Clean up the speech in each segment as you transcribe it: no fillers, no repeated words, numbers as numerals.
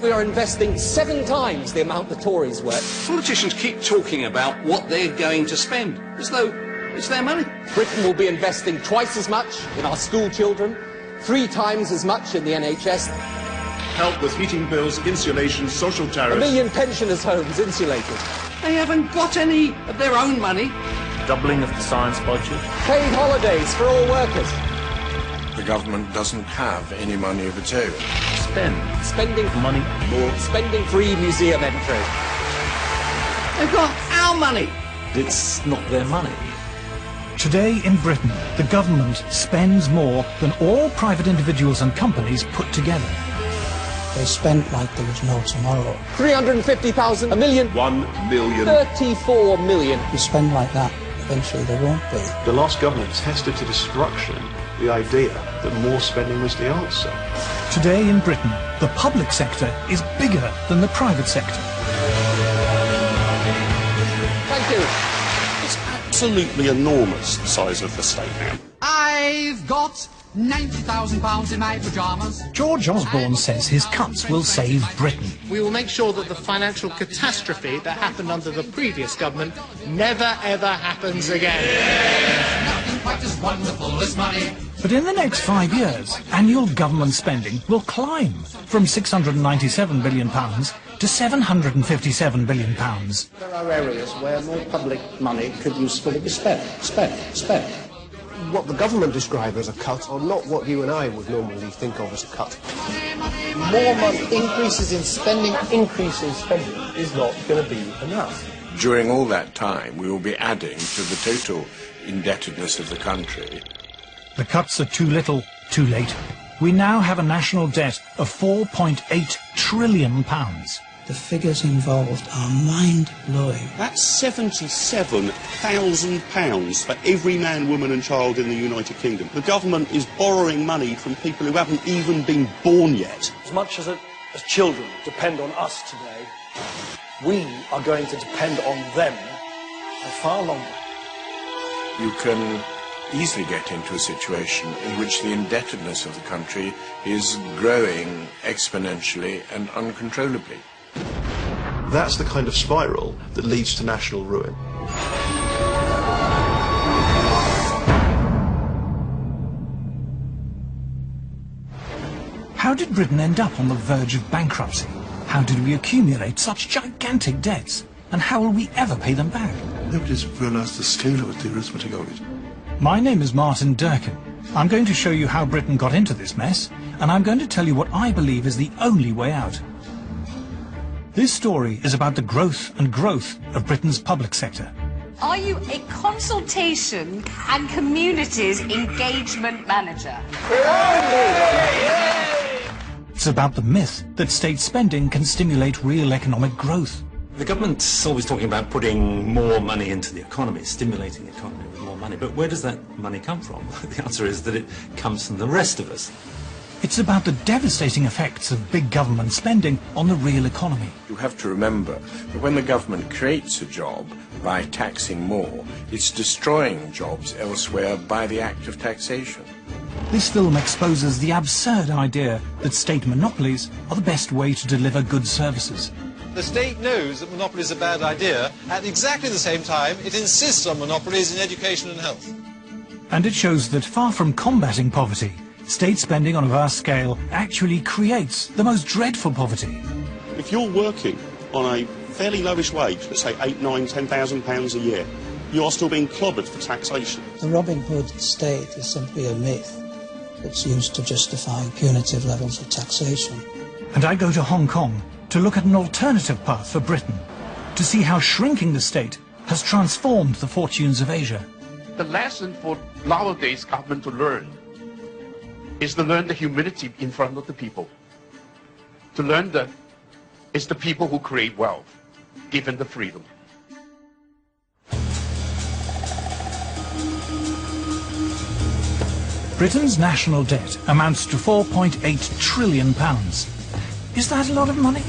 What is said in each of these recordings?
We are investing 7 times the amount the Tories were. Politicians keep talking about what they're going to spend, as though it's their money. Britain will be investing twice as much in our school children, 3 times as much in the NHS. Help with heating bills, insulation, social tariffs. 1 million pensioners' homes insulated. They haven't got any of their own money. Doubling of the science budget. Paid holidays for all workers. The government doesn't have any money of its own. Spending money. More. Spending free museum entry. They've got our money. It's not their money. Today in Britain, the government spends more than all private individuals and companies put together. They spent like there was no tomorrow. 350,000, a million. 1 million. 34 million. You spend like that, eventually there won't be. The last government tested to destruction the idea that more spending was the answer. Today in Britain, the public sector is bigger than the private sector. Thank you. It's absolutely enormous, the size of the state now. I've got £90,000 in my pyjamas. George Osborne says his cuts will save Britain. We will make sure that the financial catastrophe that happened under the previous government never ever happens again. Nothing quite as wonderful as money. But in the next 5 years, annual government spending will climb from £697 billion to £757 billion. There are areas where more public money could usefully be spent. What the government describe as a cut are not what you and I would normally think of as a cut. More money, increases in spending is not going to be enough. During all that time, we will be adding to the total indebtedness of the country. The cuts are too little, too late. We now have a national debt of £4.8 trillion. The figures involved are mind-blowing. That's £77,000 for every man, woman and child in the United Kingdom. The government is borrowing money from people who haven't even been born yet. As much as children depend on us today, we are going to depend on them for far longer. You can easily get into a situation in which the indebtedness of the country is growing exponentially and uncontrollably. That's the kind of spiral that leads to national ruin. How did Britain end up on the verge of bankruptcy? How did we accumulate such gigantic debts? And how will we ever pay them back? Nobody's realised the scale of it, the arithmetic of it. My name is Martin Durkina. I'm going to show you how Britain got into this mess, and I'm going to tell you what I believe is the only way out. This story is about the growth of Britain's public sector. Are you a consultation and communities engagement manager? It's about the myth that state spending can stimulate real economic growth. The government's always talking about putting more money into the economy, stimulating the economy with more money. But where does that money come from? The answer is that it comes from the rest of us. It's about the devastating effects of big government spending on the real economy. You have to remember that when the government creates a job by taxing more, it's destroying jobs elsewhere by the act of taxation. This film exposes the absurd idea that state monopolies are the best way to deliver good services. The state knows that monopolies are a bad idea. At exactly the same time, it insists on monopolies in education and health. And it shows that far from combating poverty, state spending on a vast scale actually creates the most dreadful poverty. If you're working on a fairly lowish wage, let's say £8,000, £9,000, £10,000 a year, you are still being clobbered for taxation. The Robin Hood state is simply a myth that's used to justify punitive levels of taxation. And I go to Hong Kong to look at an alternative path for Britain, to see how shrinking the state has transformed the fortunes of Asia. The lesson for nowadays government to learn is to learn the humility in front of the people. To learn that it's the people who create wealth, given the freedom. Britain's national debt amounts to £4.8 trillion. Is that a lot of money?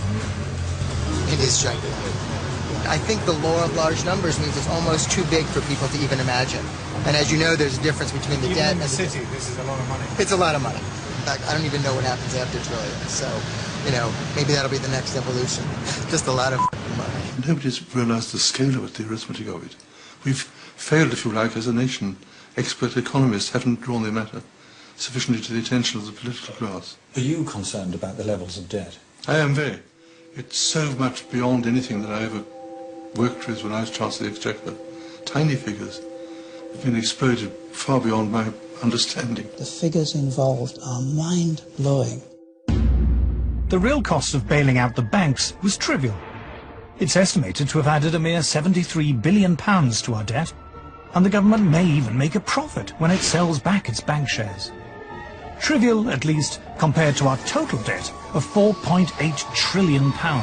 It is gigantic. I think the law of large numbers means it's almost too big for people to even imagine. And as you know, there's a difference between the debt and the city. This is a lot of money. It's a lot of money. In fact, I don't even know what happens after trillions. So, you know, maybe that'll be the next evolution. Just a lot of money. Nobody's realised the scale of it, the arithmetic of it. We've failed, if you like, as a nation. Expert economists haven't drawn the matter sufficiently to the attention of the political class. Are you concerned about the levels of debt? I am very. It's so much beyond anything that I ever worked with when I was Chancellor of the Exchequer. Tiny figures have been exploded far beyond my understanding. The figures involved are mind-blowing. The real cost of bailing out the banks was trivial. It's estimated to have added a mere £73 billion to our debt, and the government may even make a profit when it sells back its bank shares. Trivial, at least, compared to our total debt of £4.8 trillion. Now,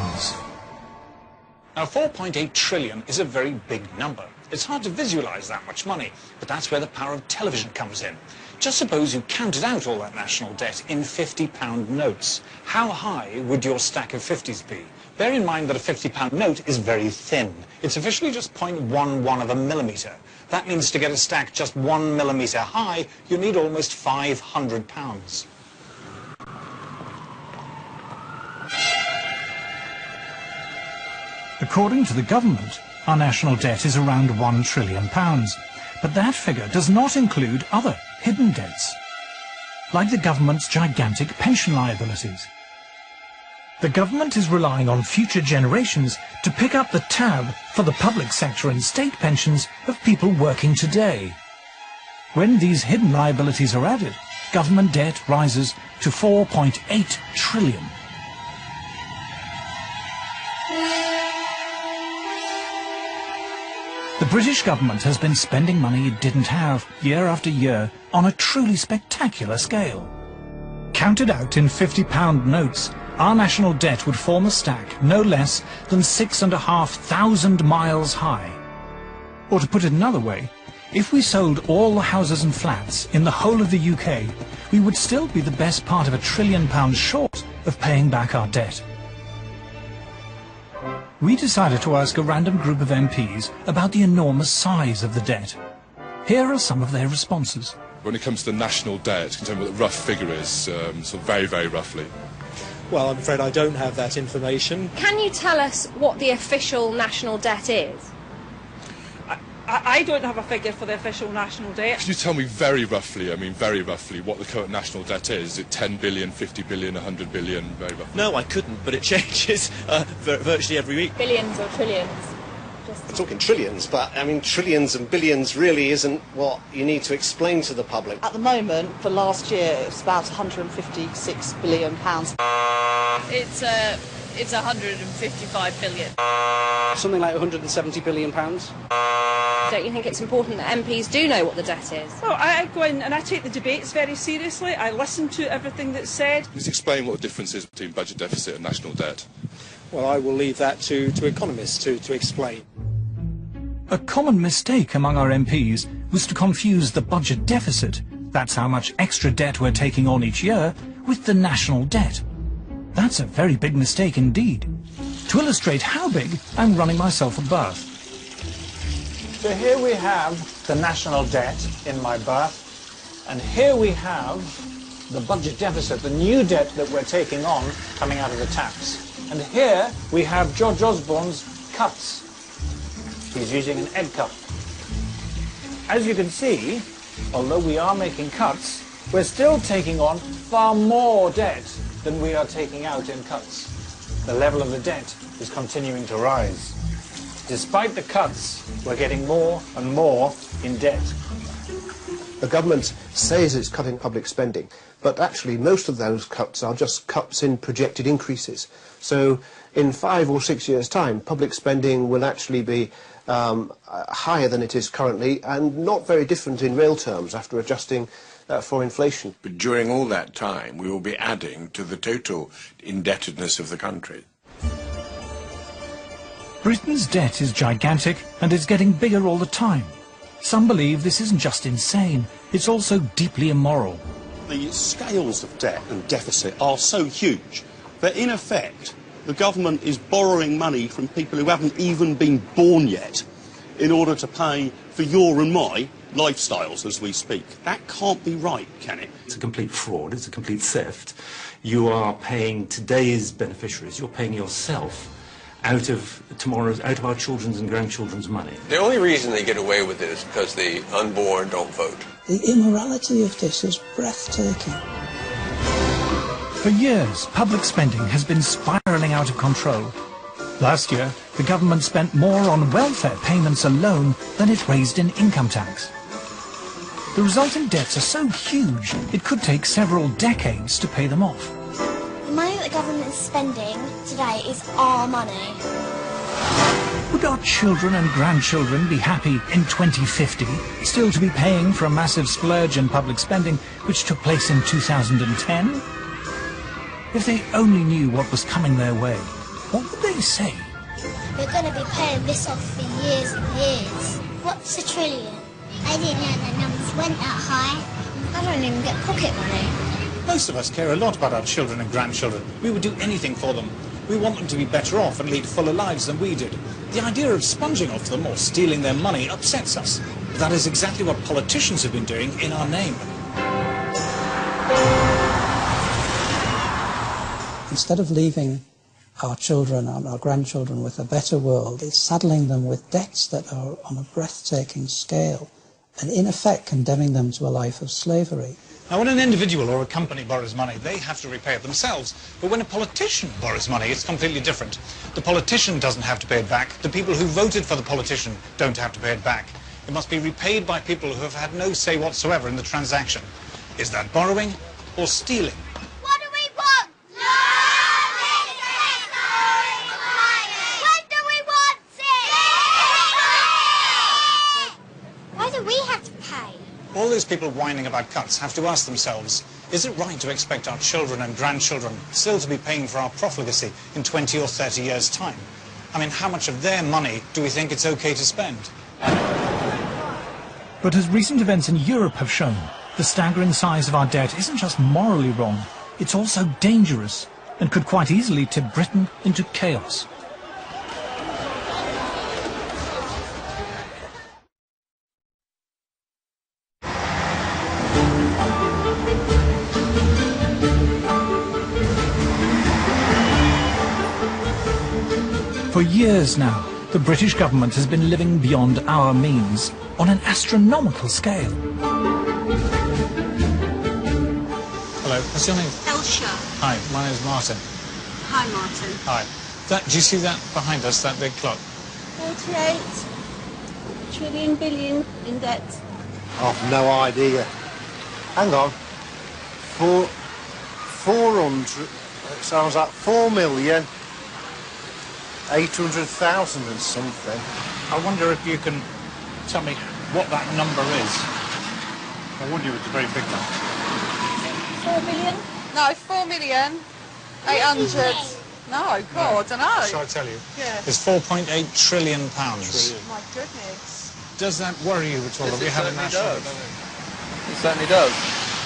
4.8 trillion is a very big number. It's hard to visualise that much money, but that's where the power of television comes in. Just suppose you counted out all that national debt in £50 notes. How high would your stack of 50s be? Bear in mind that a £50 note is very thin. It's officially just 0.11 of a millimetre. That means to get a stack just 1 millimetre high, you need almost £500. According to the government, our national debt is around £1 trillion. But that figure does not include other hidden debts, like the government's gigantic pension liabilities. The government is relying on future generations to pick up the tab for the public sector and state pensions of people working today. When these hidden liabilities are added, government debt rises to £4.8 trillion. The British government has been spending money it didn't have, year after year, on a truly spectacular scale. Counted out in £50 notes, our national debt would form a stack no less than 6,500 miles high. Or to put it another way, if we sold all the houses and flats in the whole of the UK, we would still be the best part of £1 trillion short of paying back our debt. We decided to ask a random group of MPs about the enormous size of the debt. Here are some of their responses. When it comes to national debt, can you tell me what the rough figure is, sort of very, very roughly? Well, I'm afraid I don't have that information. Can you tell us what the official national debt is? I don't have a figure for the official national debt. Can you tell me very roughly, what the current national debt is? Is it 10 billion, 50 billion, 100 billion, very roughly? No, I couldn't, but it changes virtually every week. Billions or trillions? We're talking trillions, but I mean trillions and billions really isn't what you need to explain to the public. At the moment, for last year, it's about £156 billion. It's 155 billion. Something like £170 billion. Don't you think it's important that MPs do know what the debt is? Well, I go in and I take the debates very seriously. I listen to everything that's said. Please explain what the difference is between budget deficit and national debt. Well, I will leave that to economists to explain. A common mistake among our MPs was to confuse the budget deficit, that's how much extra debt we're taking on each year, with the national debt. That's a very big mistake indeed. To illustrate how big, I'm running myself a bath. So here we have the national debt in my bath, and here we have the budget deficit, the new debt that we're taking on coming out of the taps. And here we have George Osborne's cuts. He's using an egg cut. As you can see, although we are making cuts, we're still taking on far more debt than we are taking out in cuts. The level of the debt is continuing to rise. Despite the cuts, we're getting more and more in debt. The government says it's cutting public spending, but actually most of those cuts are just cuts in projected increases. So in 5 or 6 years' time, public spending will actually be higher than it is currently and not very different in real terms after adjusting for inflation. But during all that time, we will be adding to the total indebtedness of the country. Britain's debt is gigantic and is getting bigger all the time. Some believe this isn't just insane, it's also deeply immoral. The scales of debt and deficit are so huge that, in effect, the government is borrowing money from people who haven't even been born yet in order to pay for your and my lifestyles as we speak. That can't be right, can it? It's a complete fraud, it's a complete theft. You are paying today's beneficiaries, you're paying yourself out of our children's and grandchildren's money. The only reason they get away with it is because the unborn don't vote. The immorality of this is breathtaking. For years, public spending has been spiralling out of control. Last year, the government spent more on welfare payments alone than it raised in income tax. The resulting debts are so huge, it could take several decades to pay them off. The money that the government is spending today is our money. Would our children and grandchildren be happy in 2050 still to be paying for a massive splurge in public spending which took place in 2010? If they only knew what was coming their way, what would they say? We're going to be paying this off for years and years. What's a trillion? I didn't know the numbers went that high. I don't even get pocket money. Most of us care a lot about our children and grandchildren. We would do anything for them. We want them to be better off and lead fuller lives than we did. The idea of sponging off them or stealing their money upsets us. But that is exactly what politicians have been doing in our name. Instead of leaving our children and our grandchildren with a better world, it's saddling them with debts that are on a breathtaking scale and in effect condemning them to a life of slavery. Now, when an individual or a company borrows money, they have to repay it themselves. But when a politician borrows money, it's completely different. The politician doesn't have to pay it back. The people who voted for the politician don't have to pay it back. It must be repaid by people who have had no say whatsoever in the transaction. Is that borrowing or stealing? What do we want? When do we want it? Why do we have to pay? All those people whining about cuts have to ask themselves, is it right to expect our children and grandchildren still to be paying for our profligacy in 20 or 30 years' time? I mean, how much of their money do we think it's okay to spend? But as recent events in Europe have shown, the staggering size of our debt isn't just morally wrong, it's also dangerous and could quite easily tip Britain into chaos. For years now, the British government has been living beyond our means on an astronomical scale. Hello, what's your name? Elsha. Hi, my name's Martin. Hi, Martin. Hi. Do you see that behind us, that big clock? 48 trillion billion in debt. I've no idea. Hang on. 400, it sounds like 4,800,000 and something. I wonder if you can tell me what that number is. I wonder if it's a very big number. 4 million? No, 4,800,000. No, God, I don't know. Shall I tell you? Yeah. It's 4.8 trillion pounds. My goodness. Does that worry you at all? That we have a national? It certainly does.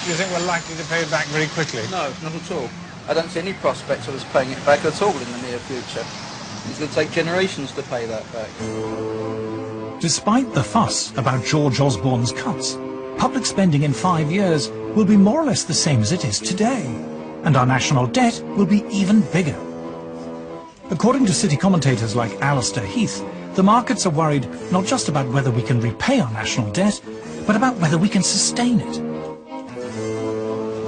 Do you think we're likely to pay it back very quickly? No, not at all. I don't see any prospects of us paying it back at all in the near future. It's going to take generations to pay that back. Despite the fuss about George Osborne's cuts, public spending in 5 years will be more or less the same as it is today, and our national debt will be even bigger. According to city commentators like Alistair Heath, the markets are worried not just about whether we can repay our national debt, but about whether we can sustain it.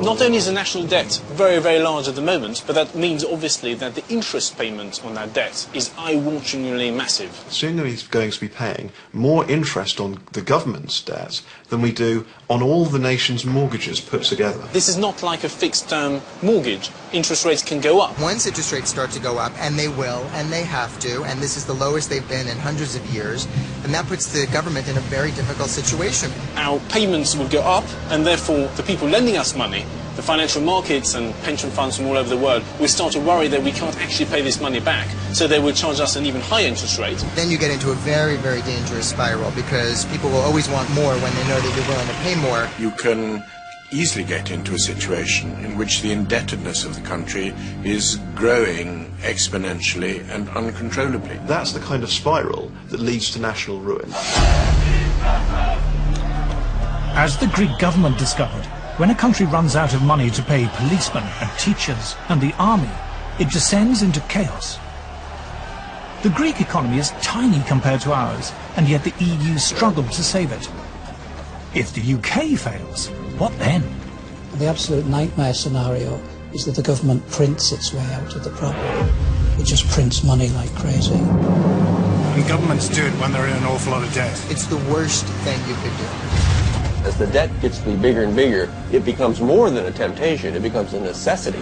Not only is the national debt very, very large at the moment, but that means obviously that the interest payment on that debt is eye-wateringly massive. Soon we're going to be paying more interest on the government's debt than we do on all the nation's mortgages put together. This is not like a fixed-term mortgage. Interest rates can go up. Once interest rates start to go up, and they will, and they have to, and this is the lowest they've been in hundreds of years, then that puts the government in a very difficult situation. Our payments will go up, and therefore the people lending us money, the financial markets and pension funds from all over the world, will start to worry that we can't actually pay this money back, so they will charge us an even higher interest rate. Then you get into a very, very dangerous spiral, because people will always want more when they know that you're willing to pay more. You can easily get into a situation in which the indebtedness of the country is growing exponentially and uncontrollably. That's the kind of spiral that leads to national ruin. As the Greek government discovered, when a country runs out of money to pay policemen and teachers and the army, it descends into chaos. The Greek economy is tiny compared to ours, and yet the EU struggled to save it. If the UK fails, what then? The absolute nightmare scenario is that the government prints its way out of the problem. It just prints money like crazy. And governments do it when they're in an awful lot of debt. It's the worst thing you could do. As the debt gets to be bigger and bigger, it becomes more than a temptation, it becomes a necessity.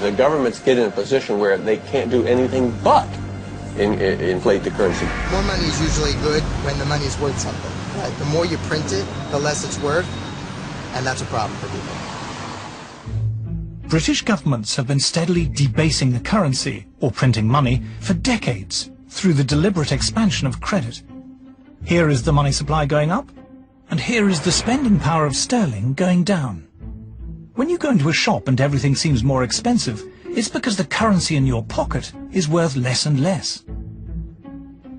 The governments get in a position where they can't do anything but inflate the currency. More money is usually good when the money is worth something. Right? The more you print it, the less it's worth, and that's a problem for people. British governments have been steadily debasing the currency, or printing money, for decades through the deliberate expansion of credit. Here is the money supply going up, and here is the spending power of sterling going down. When you go into a shop and everything seems more expensive, it's because the currency in your pocket is worth less and less.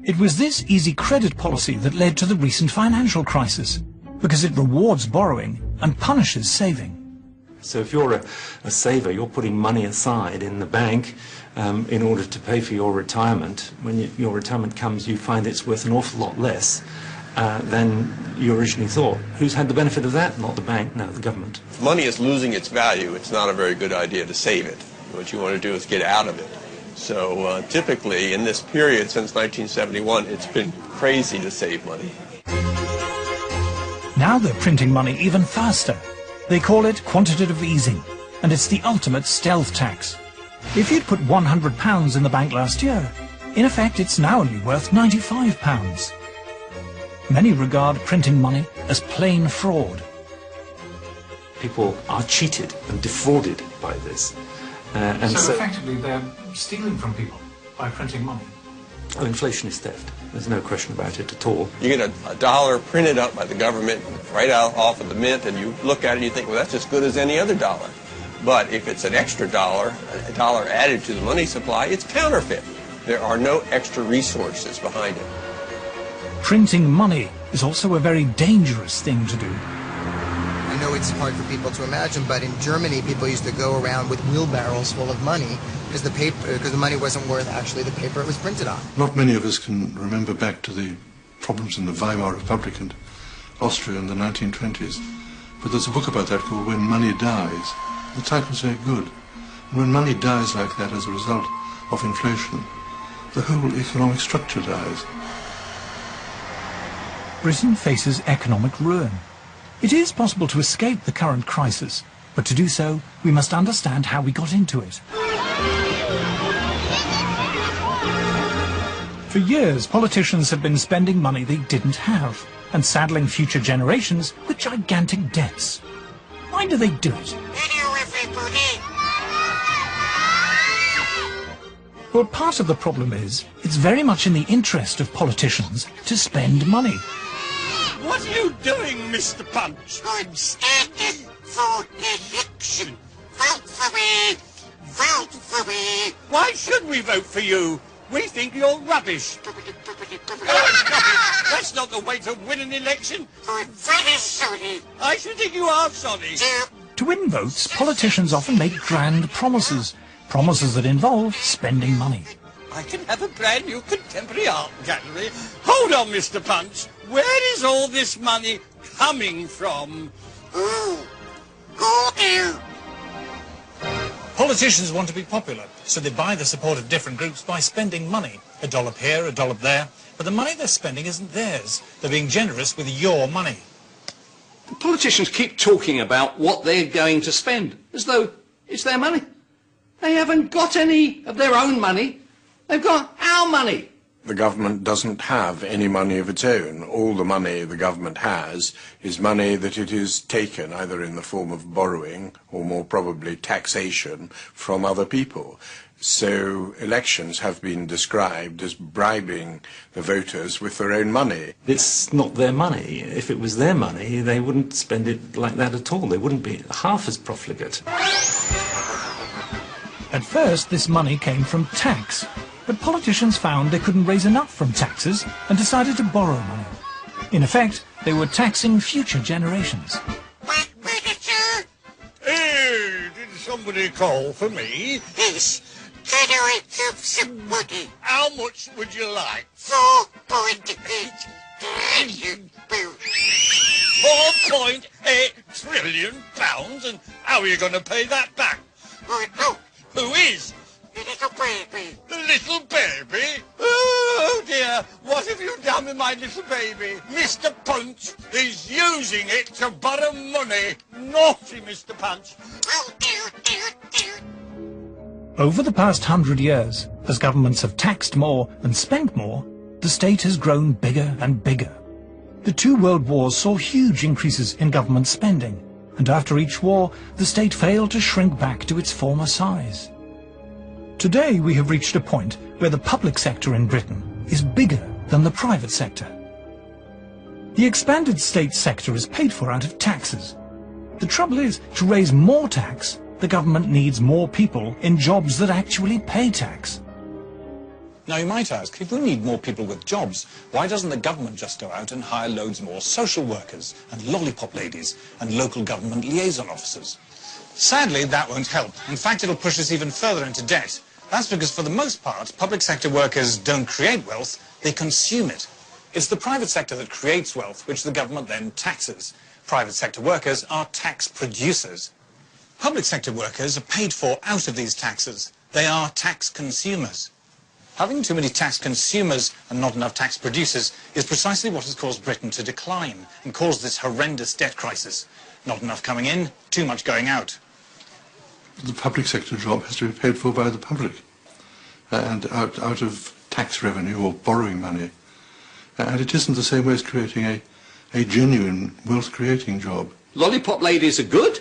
It was this easy credit policy that led to the recent financial crisis, because it rewards borrowing and punishes saving. So if you're a saver, you're putting money aside in the bank in order to pay for your retirement. When your retirement comes, you find it's worth an awful lot less than you originally thought. Who's had the benefit of that? Not the bank, no, the government. If money is losing its value, it's not a very good idea to save it. What you want to do is get out of it. So typically, in this period since 1971, it's been crazy to save money. Now they're printing money even faster. They call it quantitative easing, and it's the ultimate stealth tax. If you'd put £100 in the bank last year, in effect it's now only worth £95. Many regard printing money as plain fraud. People are cheated and defrauded by this. So effectively they're stealing from people by printing money. Oh, inflation is theft. There's no question about it at all. You get a dollar printed up by the government right out off of the mint, and you look at it and you think, well, that's as good as any other dollar. But if it's an extra dollar, a dollar added to the money supply, it's counterfeit. There are no extra resources behind it. Printing money is also a very dangerous thing to do. I know it's hard for people to imagine, but in Germany, people used to go around with wheelbarrows full of money because the money wasn't worth actually the paper it was printed on. Not many of us can remember back to the problems in the Weimar Republic and Austria in the 1920s, but there's a book about that called When Money Dies. The title's very good. And when money dies like that as a result of inflation, the whole economic structure dies. Britain faces economic ruin. It is possible to escape the current crisis, but to do so, we must understand how we got into it. For years, politicians have been spending money they didn't have, and saddling future generations with gigantic debts. Why do they do it? Hello, everybody. Well, part of the problem is, it's very much in the interest of politicians to spend money. What are you doing, Mr. Punch? I'm standing for election. Vote for me. Vote for me. Why should we vote for you? We think you're rubbish. That's not the way to win an election. I'm very sorry. I should think you are sorry. To win votes, politicians often make grand promises. Promises that involve spending money. I can have a brand new contemporary art gallery. Hold on, Mr. Punch. Where is all this money coming from? Politicians want to be popular, so they buy the support of different groups by spending money. A dollop here, a dollop there. But the money they're spending isn't theirs. They're being generous with your money. The politicians keep talking about what they're going to spend, as though it's their money. They haven't got any of their own money. They've got our money. The government doesn't have any money of its own. All the money the government has is money that it is taken either in the form of borrowing or more probably taxation from other people. So elections have been described as bribing the voters with their own money. It's not their money. If it was their money, they wouldn't spend it like that at all. They wouldn't be half as profligate. At first, this money came from tax, but politicians found they couldn't raise enough from taxes and decided to borrow money. In effect, they were taxing future generations. Hey, did somebody call for me? Yes. Can I have some money? How much would you like? 4.8 trillion pounds. 4.8 trillion pounds? And how are you going to pay that back? Oh, no. Who is? The little baby. The little baby? Oh dear, what have you done with my little baby? Mr. Punch is using it to borrow money. Naughty Mr. Punch. Over the past 100 years, as governments have taxed more and spent more, the state has grown bigger and bigger. The two world wars saw huge increases in government spending, and after each war, the state failed to shrink back to its former size. Today we have reached a point where the public sector in Britain is bigger than the private sector. The expanded state sector is paid for out of taxes. The trouble is, to raise more tax, the government needs more people in jobs that actually pay tax. Now you might ask, if we need more people with jobs, why doesn't the government just go out and hire loads more social workers and lollipop ladies and local government liaison officers? Sadly, that won't help. In fact, it'll push us even further into debt. That's because, for the most part, public sector workers don't create wealth, they consume it. It's the private sector that creates wealth, which the government then taxes. Private sector workers are tax producers. Public sector workers are paid for out of these taxes. They are tax consumers. Having too many tax consumers and not enough tax producers is precisely what has caused Britain to decline and caused this horrendous debt crisis. Not enough coming in, too much going out. The public sector job has to be paid for by the public and out of tax revenue or borrowing money. And it isn't the same way as creating a genuine wealth-creating job. Lollipop ladies are good,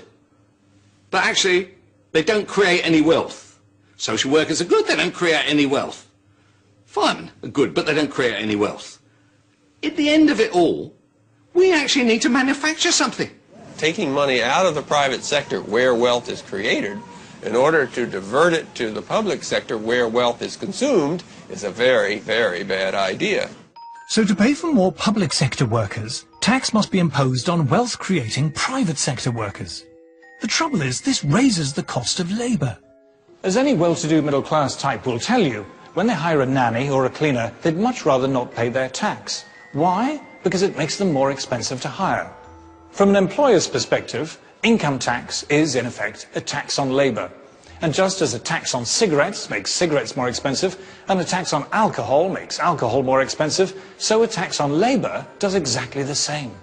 but actually they don't create any wealth. Social workers are good, they don't create any wealth. Firemen are good, but they don't create any wealth. At the end of it all, we actually need to manufacture something. Taking money out of the private sector where wealth is created in order to divert it to the public sector where wealth is consumed is a very, very bad idea. So to pay for more public sector workers, tax must be imposed on wealth-creating private sector workers. The trouble is, this raises the cost of labour. As any well-to-do middle-class type will tell you, when they hire a nanny or a cleaner, they'd much rather not pay their tax. Why? Because it makes them more expensive to hire. From an employer's perspective, income tax is, in effect, a tax on labour. And just as a tax on cigarettes makes cigarettes more expensive, and a tax on alcohol makes alcohol more expensive, so a tax on labour does exactly the same.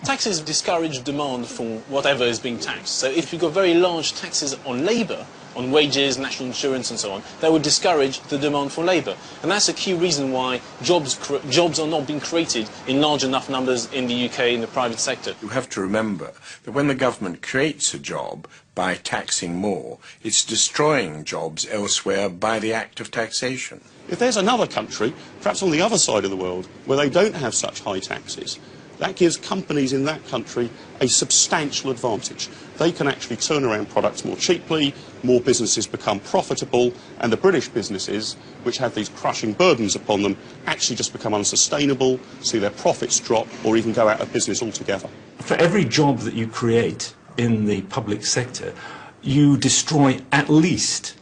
Taxes discourage demand for whatever is being taxed. So if you've got very large taxes on labour, on wages, national insurance and so on, that would discourage the demand for labour. And that's a key reason why jobs are not being created in large enough numbers in the UK in the private sector. You have to remember that when the government creates a job by taxing more, it's destroying jobs elsewhere by the act of taxation. If there's another country, perhaps on the other side of the world, where they don't have such high taxes, that gives companies in that country a substantial advantage. They can actually turn around products more cheaply, more businesses become profitable, and the British businesses, which have these crushing burdens upon them, actually just become unsustainable, see their profits drop, or even go out of business altogether. For every job that you create in the public sector, you destroy at least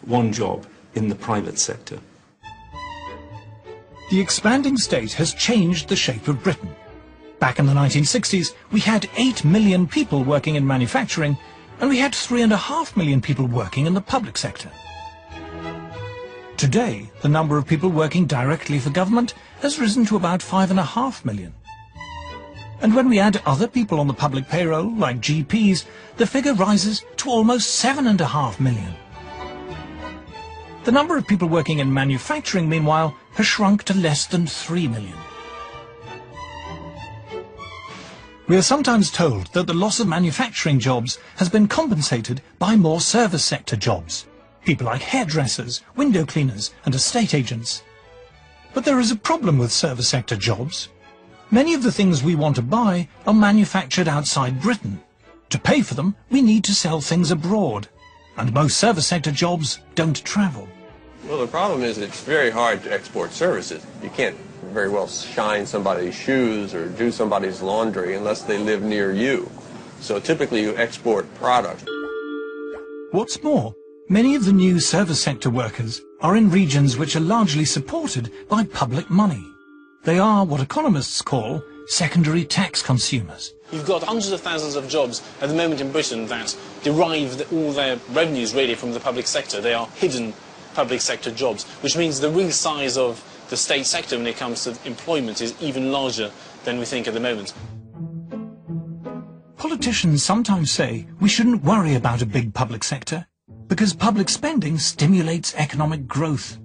one job in the private sector. The expanding state has changed the shape of Britain. Back in the 1960s, we had 8 million people working in manufacturing, and we had 3.5 million people working in the public sector. Today, the number of people working directly for government has risen to about 5.5 million. And when we add other people on the public payroll, like GPs, the figure rises to almost 7.5 million. The number of people working in manufacturing, meanwhile, has shrunk to less than 3 million. We are sometimes told that the loss of manufacturing jobs has been compensated by more service sector jobs. People like hairdressers, window cleaners and estate agents. But there is a problem with service sector jobs. Many of the things we want to buy are manufactured outside Britain. To pay for them, we need to sell things abroad. And most service sector jobs don't travel. Well, the problem is it's very hard to export services. You can't very well shine somebody's shoes or do somebody's laundry unless they live near you. So typically you export product. What's more, many of the new service sector workers are in regions which are largely supported by public money. They are what economists call secondary tax consumers. You've got hundreds of thousands of jobs at the moment in Britain that derive all their revenues really from the public sector. They are hidden public sector jobs, which means the real size of the state sector when it comes to employment is even larger than we think at the moment. Politicians sometimes say we shouldn't worry about a big public sector because public spending stimulates economic growth.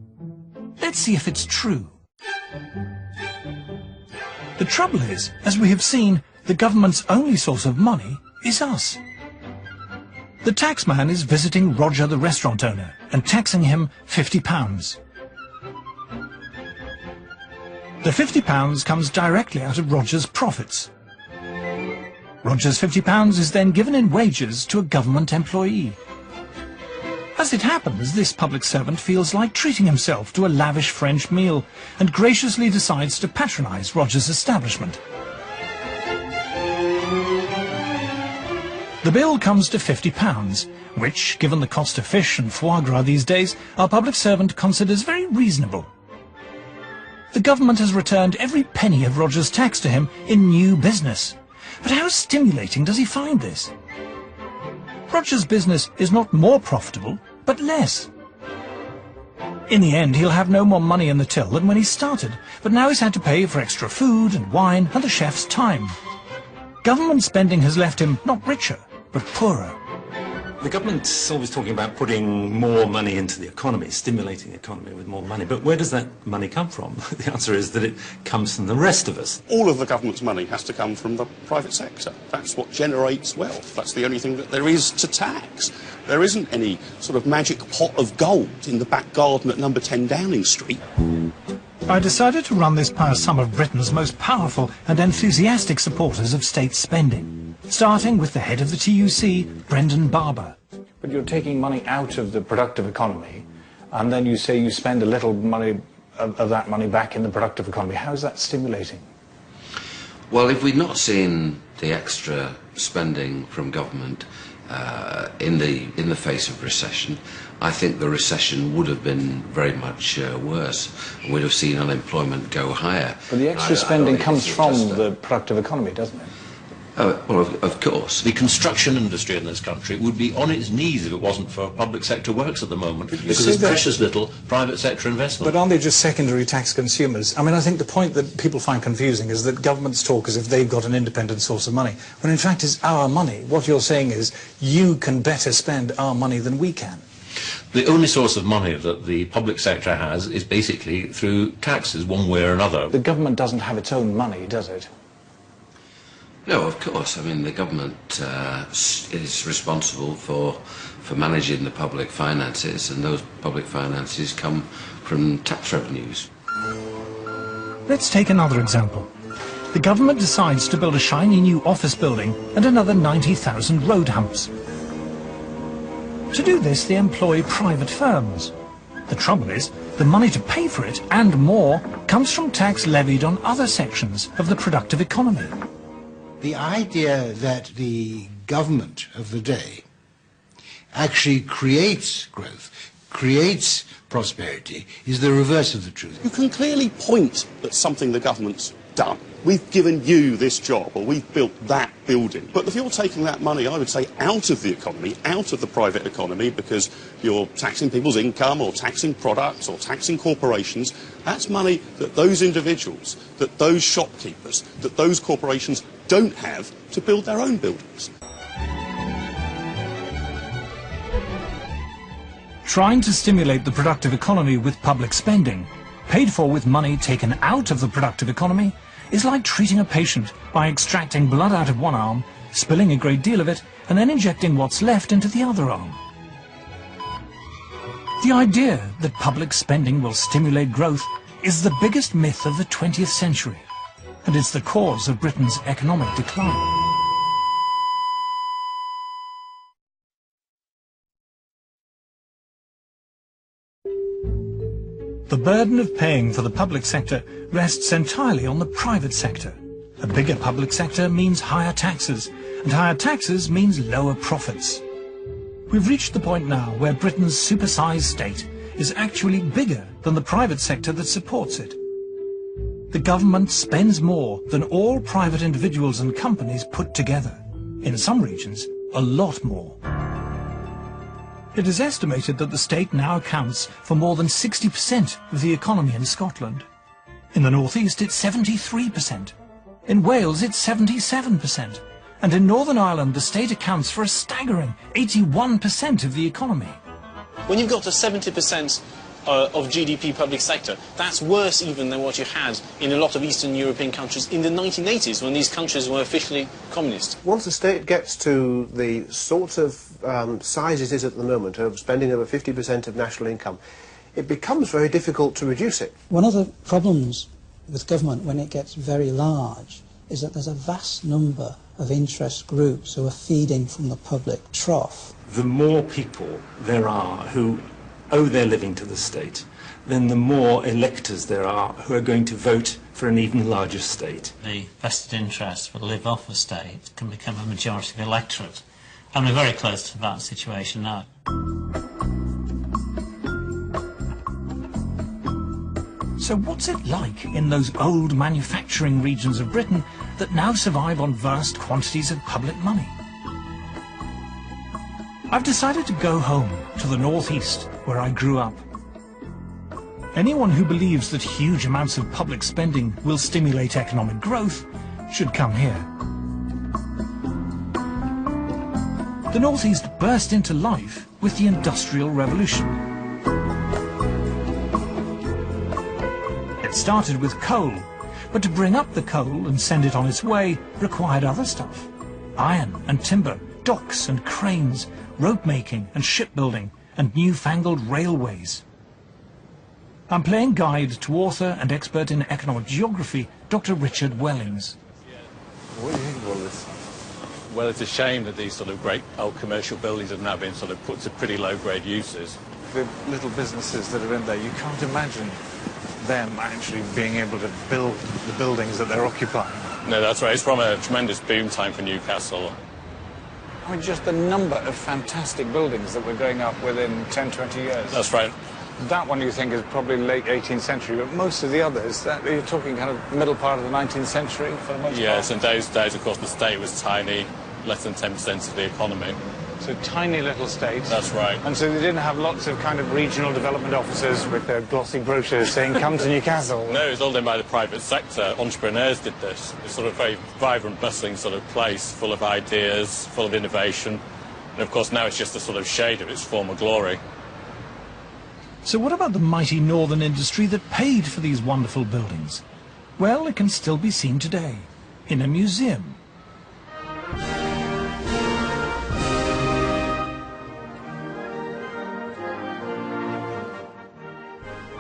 Let's see if it's true. The trouble is, as we have seen, the government's only source of money is us. The taxman is visiting Roger the restaurant owner and taxing him £50. The £50 comes directly out of Roger's profits. Roger's £50 is then given in wages to a government employee. As it happens, this public servant feels like treating himself to a lavish French meal and graciously decides to patronise Roger's establishment. The bill comes to £50, which, given the cost of fish and foie gras these days, our public servant considers very reasonable. The government has returned every penny of Roger's tax to him in new business. But how stimulating does he find this? Roger's business is not more profitable, but less. In the end, he'll have no more money in the till than when he started, but now he's had to pay for extra food and wine and the chef's time. Government spending has left him not richer, but poorer. The government's always talking about putting more money into the economy, stimulating the economy with more money. But where does that money come from? The answer is that it comes from the rest of us. All of the government's money has to come from the private sector. That's what generates wealth. That's the only thing that there is to tax. There isn't any sort of magic pot of gold in the back garden at number 10 Downing Street. I decided to run this past some of Britain's most powerful and enthusiastic supporters of state spending, starting with the head of the TUC, Brendan Barber. But you're taking money out of the productive economy, and then you say you spend a little money of that money back in the productive economy. How is that stimulating? Well, if we'd not seen the extra spending from government in the face of recession, I think the recession would have been very much worse, and we'd have seen unemployment go higher. But the extra spending comes from the productive economy, doesn't it? Well, of course. The construction industry in this country would be on its knees if it wasn't for public sector works at the moment, because there's precious little private sector investment. But aren't they just secondary tax consumers? I mean, I think the point that people find confusing is that governments talk as if they've got an independent source of money, when in fact it's our money. What you're saying is you can better spend our money than we can. The only source of money that the public sector has is basically through taxes, one way or another. The government doesn't have its own money, does it? No, of course. I mean, the government is responsible for managing the public finances, and those public finances come from tax revenues. Let's take another example. The government decides to build a shiny new office building and another 90,000 road humps. To do this, they employ private firms. The trouble is, the money to pay for it, and more, comes from tax levied on other sections of the productive economy. The idea that the government of the day actually creates growth, creates prosperity, is the reverse of the truth. You can clearly point at something the government's done. We've given you this job, or we've built that building. But if you're taking that money, I would say, out of the economy, out of the private economy, because you're taxing people's income, or taxing products, or taxing corporations, that's money that those individuals, that those shopkeepers, that those corporations don't have to build their own buildings. Trying to stimulate the productive economy with public spending, paid for with money taken out of the productive economy, is like treating a patient by extracting blood out of one arm, spilling a great deal of it, and then injecting what's left into the other arm. The idea that public spending will stimulate growth is the biggest myth of the 20th century, and it's the cause of Britain's economic decline. The The burden of paying for the public sector rests entirely on the private sector. A bigger public sector means higher taxes, and higher taxes means lower profits. We've reached the point now where Britain's supersized state is actually bigger than the private sector that supports it. The government spends more than all private individuals and companies put together. In some regions, a lot more. It is estimated that the state now accounts for more than 60% of the economy in Scotland. In the northeast, it's 73%. In Wales, it's 77%. And in Northern Ireland, the state accounts for a staggering 81% of the economy. When you've got a 70% of GDP public sector, that's worse even than what you had in a lot of Eastern European countries in the 1980s, when these countries were officially communist. Once the state gets to the sort of size it is at the moment, of spending over 50% of national income, it becomes very difficult to reduce it. One of the problems with government when it gets very large is that there's a vast number of interest groups who are feeding from the public trough. The more people there are who owe their living to the state, then the more electors there are who are going to vote for an even larger state. The vested interests that live off the state can become a majority of the electorate. And we're very close to that situation now. So what's it like in those old manufacturing regions of Britain that now survive on vast quantities of public money? I've decided to go home to the northeast, where I grew up. Anyone who believes that huge amounts of public spending will stimulate economic growth should come here. The northeast burst into life with the Industrial Revolution. It started with coal, but to bring up the coal and send it on its way required other stuff. Iron and timber, docks and cranes, rope making and shipbuilding, and newfangled railways. I'm playing guide to author and expert in economic geography, Dr. Richard Wellings. What do you think of all this? Well, it's a shame that these sort of great old commercial buildings have now been sort of put to pretty low-grade uses. The little businesses that are in there, you can't imagine them actually being able to build the buildings that they're occupying. No, that's right. It's from a tremendous boom time for Newcastle. I mean, just the number of fantastic buildings that were going up within 10, 20 years. That's right. That one you think is probably late 18th century, but most of the others, you're talking kind of middle part of the 19th century for the most part. Yes, in those days, of course, the state was tiny, less than 10% of the economy. So tiny little states. That's right. And so they didn't have lots of kind of regional development officers with their glossy brochures saying, come to Newcastle. No, it was all done by the private sector. Entrepreneurs did this. It's sort of a very vibrant, bustling sort of place, full of ideas, full of innovation. And of course, now it's just a sort of shade of its former glory. So what about the mighty northern industry that paid for these wonderful buildings? Well, it can still be seen today, in a museum.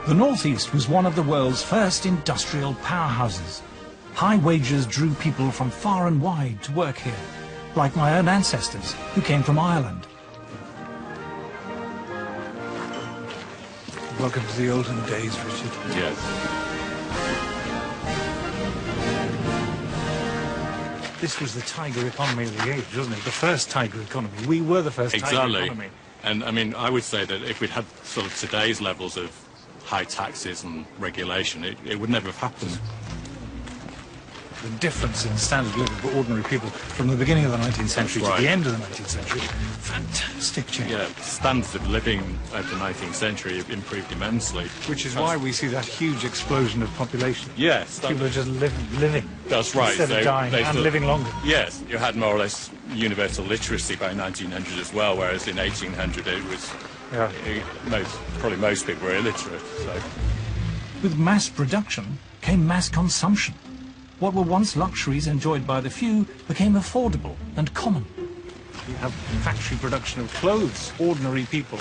The northeast was one of the world's first industrial powerhouses. High wages drew people from far and wide to work here, like my own ancestors who came from Ireland. Welcome to the olden days, Richard. Yes. This was the tiger economy of the age, wasn't it? The first tiger economy. We were the first tiger economy. And I mean, I would say that if we'd had sort of today's levels of high taxes and regulation, it would never have happened. The difference in standard of living for ordinary people from the beginning of the 19th century to the end of the 19th century, fantastic change. Yeah, standards of living over the 19th century have improved immensely. Which is why we see that huge explosion of population. Yes. People are just living. That's right. Instead of dying and living longer. Yes, you had more or less universal literacy by 1900 as well, whereas in 1800 it was... Yeah. Probably most people were illiterate. So. With mass production came mass consumption. What were once luxuries enjoyed by the few became affordable and common. You have factory production of clothes. Ordinary people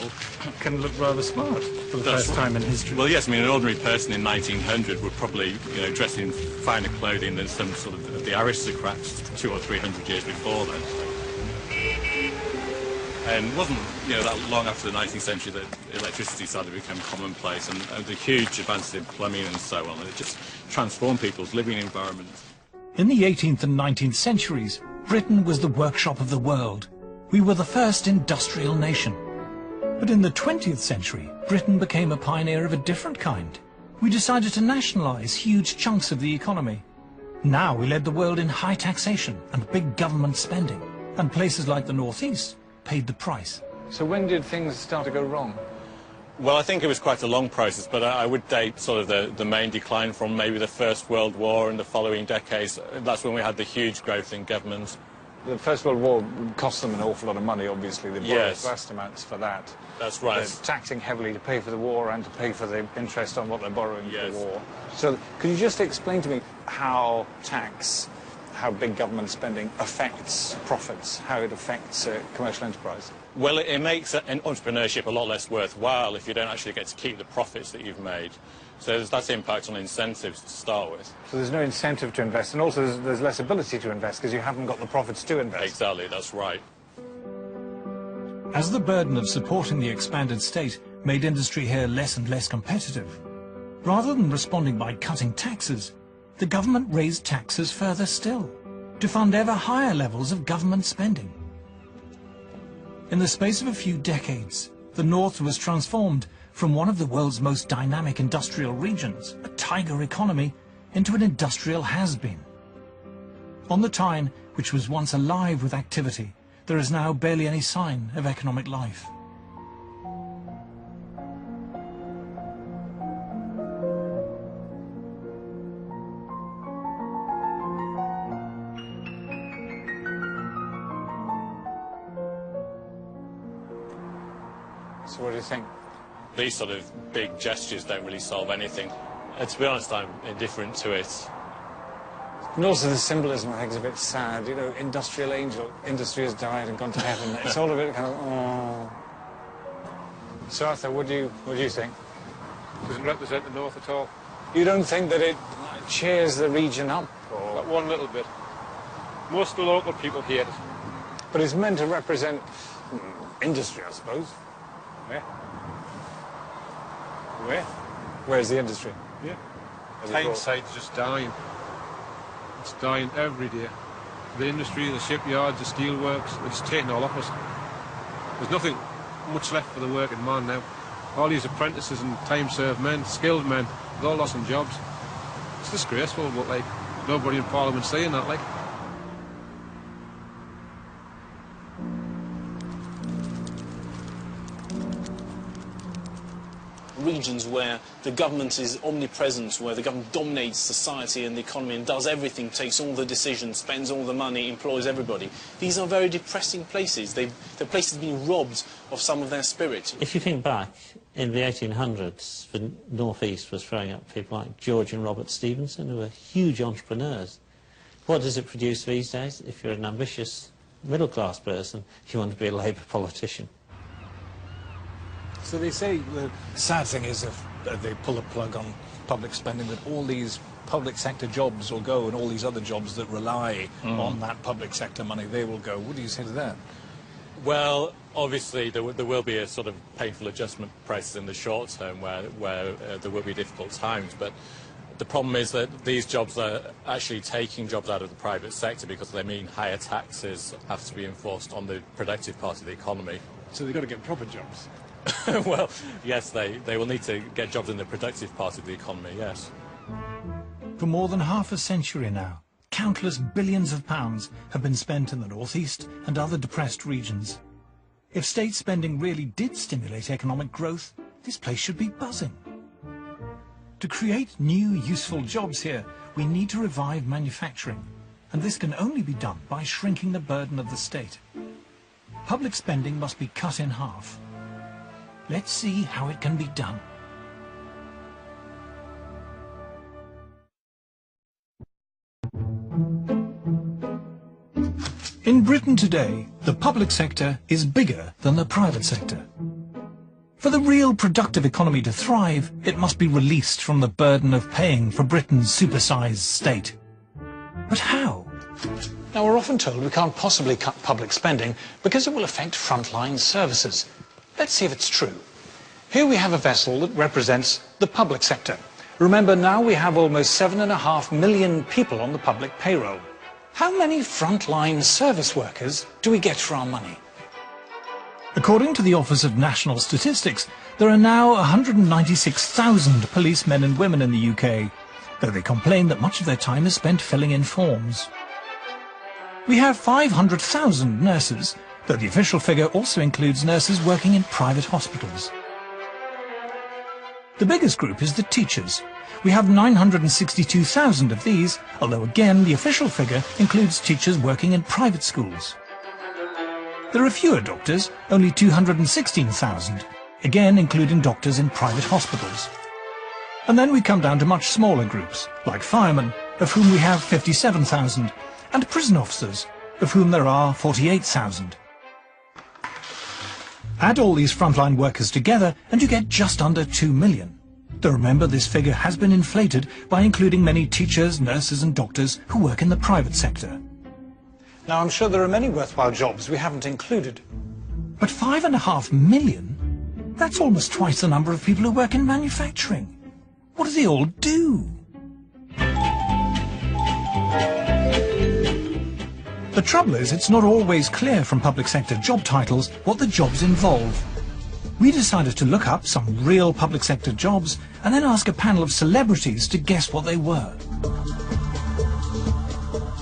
can look rather smart for the first time in history. Well, yes, I mean, an ordinary person in 1900 would probably, dress in finer clothing than some sort of the aristocrats 200 or 300 years before then. And it wasn't, that long after the 19th century that electricity started to become commonplace, and the huge advances in plumbing and so on. And it just transformed people's living environments. In the 18th and 19th centuries, Britain was the workshop of the world. We were the first industrial nation. But in the 20th century, Britain became a pioneer of a different kind. We decided to nationalise huge chunks of the economy. Now we led the world in high taxation and big government spending, and places like the North East paid the price. So when did things start to go wrong? Well, I think it was quite a long process, but I would date sort of the main decline from maybe the First World War and the following decades. That's when we had the huge growth in government. The First World War cost them an awful lot of money, obviously. They borrowed Yes. vast amounts for that. That's right. They're taxing heavily to pay for the war and to pay for the interest on what they're borrowing for the war. So could you just explain to me how big government spending affects profits, how it affects commercial enterprise? Well, it makes an entrepreneurship a lot less worthwhile if you don't actually get to keep the profits that you've made. So there's that impact on incentives to start with. So there's no incentive to invest, and also there's less ability to invest because you haven't got the profits to invest. Exactly, that's right. As the burden of supporting the expanded state made industry here less and less competitive, rather than responding by cutting taxes, the government raised taxes further still, to fund ever higher levels of government spending. In the space of a few decades, the North was transformed from one of the world's most dynamic industrial regions, a tiger economy, into an industrial has-been. On the Tyne, which was once alive with activity, there is now barely any sign of economic life. So what do you think? These sort of big gestures don't really solve anything. To be honest, I'm indifferent to it. And also the symbolism, I think, is a bit sad. Industrial angel, industry has died and gone to heaven. It's all a bit kind of, oh. So Arthur, what do you think? Doesn't represent the North at all. You don't think that it cheers the region up? Or... Not one little bit. Most of the local people hate it. But it's meant to represent industry, I suppose. Where? Where? Where's the industry? Yeah. Tyneside's just dying. It's dying every day. The industry, the shipyards, the steelworks, they're just taking all off us. There's nothing much left for the working man now. All these apprentices and time-served men, skilled men, they're all lost in jobs. It's disgraceful, but like, nobody in Parliament's saying that, like. Regions where the government is omnipresent, where the government dominates society and the economy and does everything, takes all the decisions, spends all the money, employs everybody. These are very depressing places. The places being robbed of some of their spirit. If you think back, in the 1800s, the North East was throwing up people like George and Robert Stevenson, who were huge entrepreneurs. What does it produce these days? If you're an ambitious middle-class person, you want to be a Labour politician. So they say the sad thing is if they pull a plug on public spending, that all these public sector jobs will go and all these other jobs that rely on that public sector money, they will go. What do you say to that? Well, obviously there will be a sort of painful adjustment process in the short term where there will be difficult times, but the problem is that these jobs are actually taking jobs out of the private sector because they mean higher taxes have to be enforced on the productive part of the economy. So they've got to get proper jobs. Well, yes, they will need to get jobs in the productive part of the economy, yes. For more than half a century now, countless billions of pounds have been spent in the North East and other depressed regions. If state spending really did stimulate economic growth, this place should be buzzing. To create new, useful jobs here, we need to revive manufacturing, and this can only be done by shrinking the burden of the state. Public spending must be cut in half. Let's see how it can be done. In Britain today, the public sector is bigger than the private sector. For the real productive economy to thrive, it must be released from the burden of paying for Britain's supersized state. But how? Now, we're often told we can't possibly cut public spending because it will affect frontline services. Let's see if it's true. Here we have a vessel that represents the public sector. Remember, now we have almost 7.5 million people on the public payroll. How many frontline service workers do we get for our money? According to the Office of National Statistics, there are now 196,000 policemen and women in the UK, though they complain that much of their time is spent filling in forms. We have 500,000 nurses, though the official figure also includes nurses working in private hospitals. The biggest group is the teachers. We have 962,000 of these, although again the official figure includes teachers working in private schools. There are fewer doctors, only 216,000, again including doctors in private hospitals. And then we come down to much smaller groups, like firemen, of whom we have 57,000, and prison officers, of whom there are 48,000. Add all these frontline workers together and you get just under 2 million. Though remember, this figure has been inflated by including many teachers, nurses and doctors who work in the private sector. Now, I'm sure there are many worthwhile jobs we haven't included. But 5.5 million? That's almost twice the number of people who work in manufacturing. What do they all do? The trouble is, it's not always clear from public sector job titles what the jobs involve. We decided to look up some real public sector jobs and then ask a panel of celebrities to guess what they were.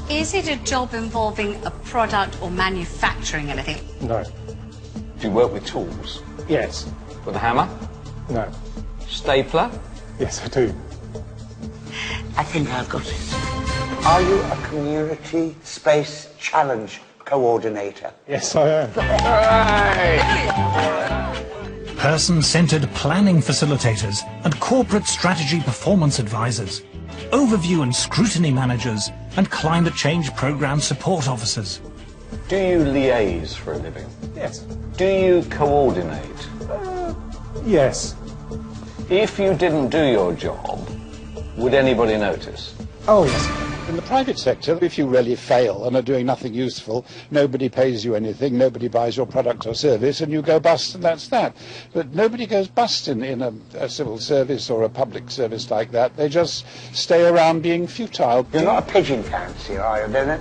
Is it a job involving a product or manufacturing anything? No. Do you work with tools? Yes. With a hammer? No. Stapler? Yes, I do. I think I've got it. Are you a community space challenge coordinator? Yes, I am. Person-centered planning facilitators and corporate strategy performance advisors, overview and scrutiny managers, and climate change program support officers. Do you liaise for a living? Yes. Do you coordinate? Yes. If you didn't do your job, would anybody notice? Oh, yes. In the private sector, if you really fail and are doing nothing useful, nobody pays you anything, nobody buys your product or service, and you go bust, and that's that. But nobody goes bust in a civil service or a public service like that. They just stay around being futile. You're not a pigeon fancier, are you? They're not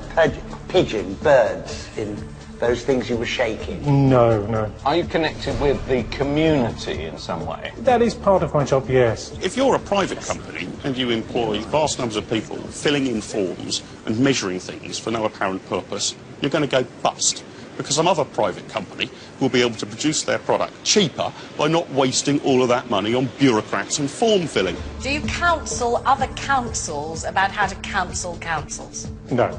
pigeon, birds, in those things you were shaking. No, no. Are you connected with the community in some way? That is part of my job, yes. If you're a private company and you employ vast numbers of people filling in forms and measuring things for no apparent purpose, you're going to go bust. Because some other private company will be able to produce their product cheaper by not wasting all of that money on bureaucrats and form filling. Do you counsel other councils about how to counsel councils? No.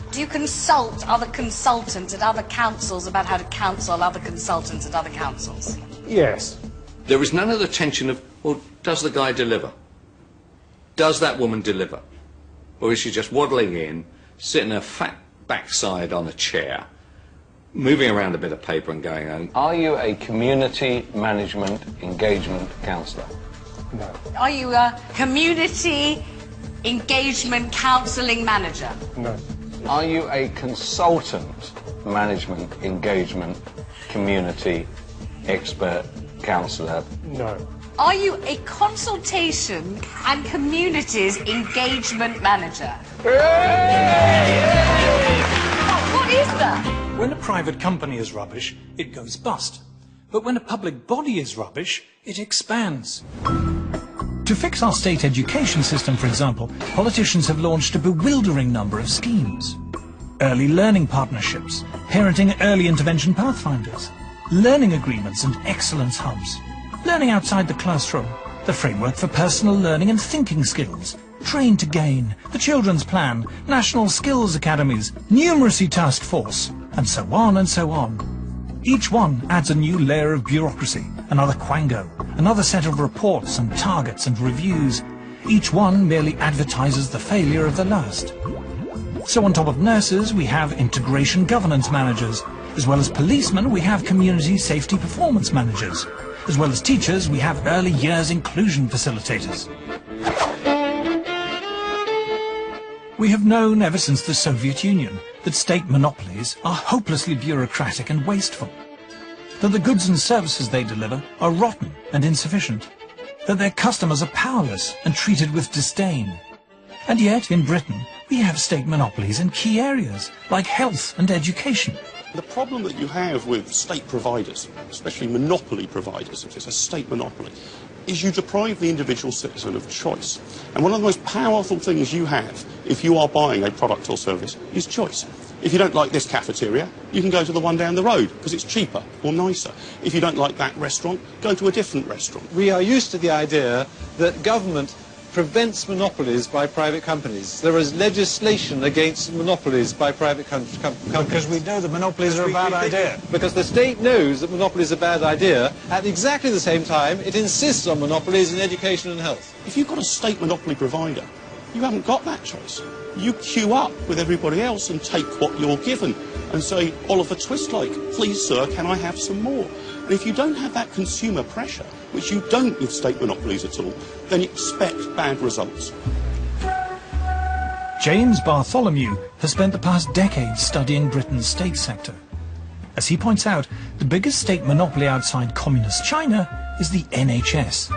Do you consult other consultants at other councils about how to counsel other consultants at other councils? Yes. There is none of the tension of, well, does the guy deliver? Does that woman deliver? Or is she just waddling in, sitting her fat backside on a chair, moving around a bit of paper and going home? Are you a community management engagement counsellor? No. Are you a community engagement counselling manager? No. Are you a consultant management engagement community expert counsellor? No. Are you a consultation and communities engagement manager? What is that? When a private company is rubbish, it goes bust. But when a public body is rubbish, it expands. To fix our state education system, for example, politicians have launched a bewildering number of schemes. Early learning partnerships, parenting early intervention pathfinders, learning agreements and excellence hubs, learning outside the classroom, the framework for personal learning and thinking skills, Train to Gain, the Children's Plan, National Skills Academies, Numeracy Task Force, and so on and so on. Each one adds a new layer of bureaucracy, another quango, another set of reports and targets and reviews. Each one merely advertises the failure of the last. So on top of nurses, we have integration governance managers. As well as policemen, we have community safety performance managers. As well as teachers, we have early years inclusion facilitators. We have known ever since the Soviet Union that state monopolies are hopelessly bureaucratic and wasteful, that the goods and services they deliver are rotten and insufficient, that their customers are powerless and treated with disdain. And yet, in Britain, we have state monopolies in key areas, like health and education. The problem that you have with state providers, especially monopoly providers, if it's a state monopoly, is you deprive the individual citizen of choice. And one of the most powerful things you have if you are buying a product or service is choice. If you don't like this cafeteria, you can go to the one down the road because it's cheaper or nicer. If you don't like that restaurant, go to a different restaurant. We are used to the idea that government prevents monopolies by private companies. There is legislation against monopolies by private companies. Because we know that monopolies are a bad idea. Because the state knows that monopolies are a bad idea. At exactly the same time, it insists on monopolies in education and health. If you've got a state monopoly provider, you haven't got that choice. You queue up with everybody else and take what you're given and say, Oliver Twist-like, please sir, can I have some more? And if you don't have that consumer pressure, which you don't with state monopolies at all, then expect bad results. James Bartholomew has spent the past decade studying Britain's state sector. As he points out, the biggest state monopoly outside communist China is the NHS.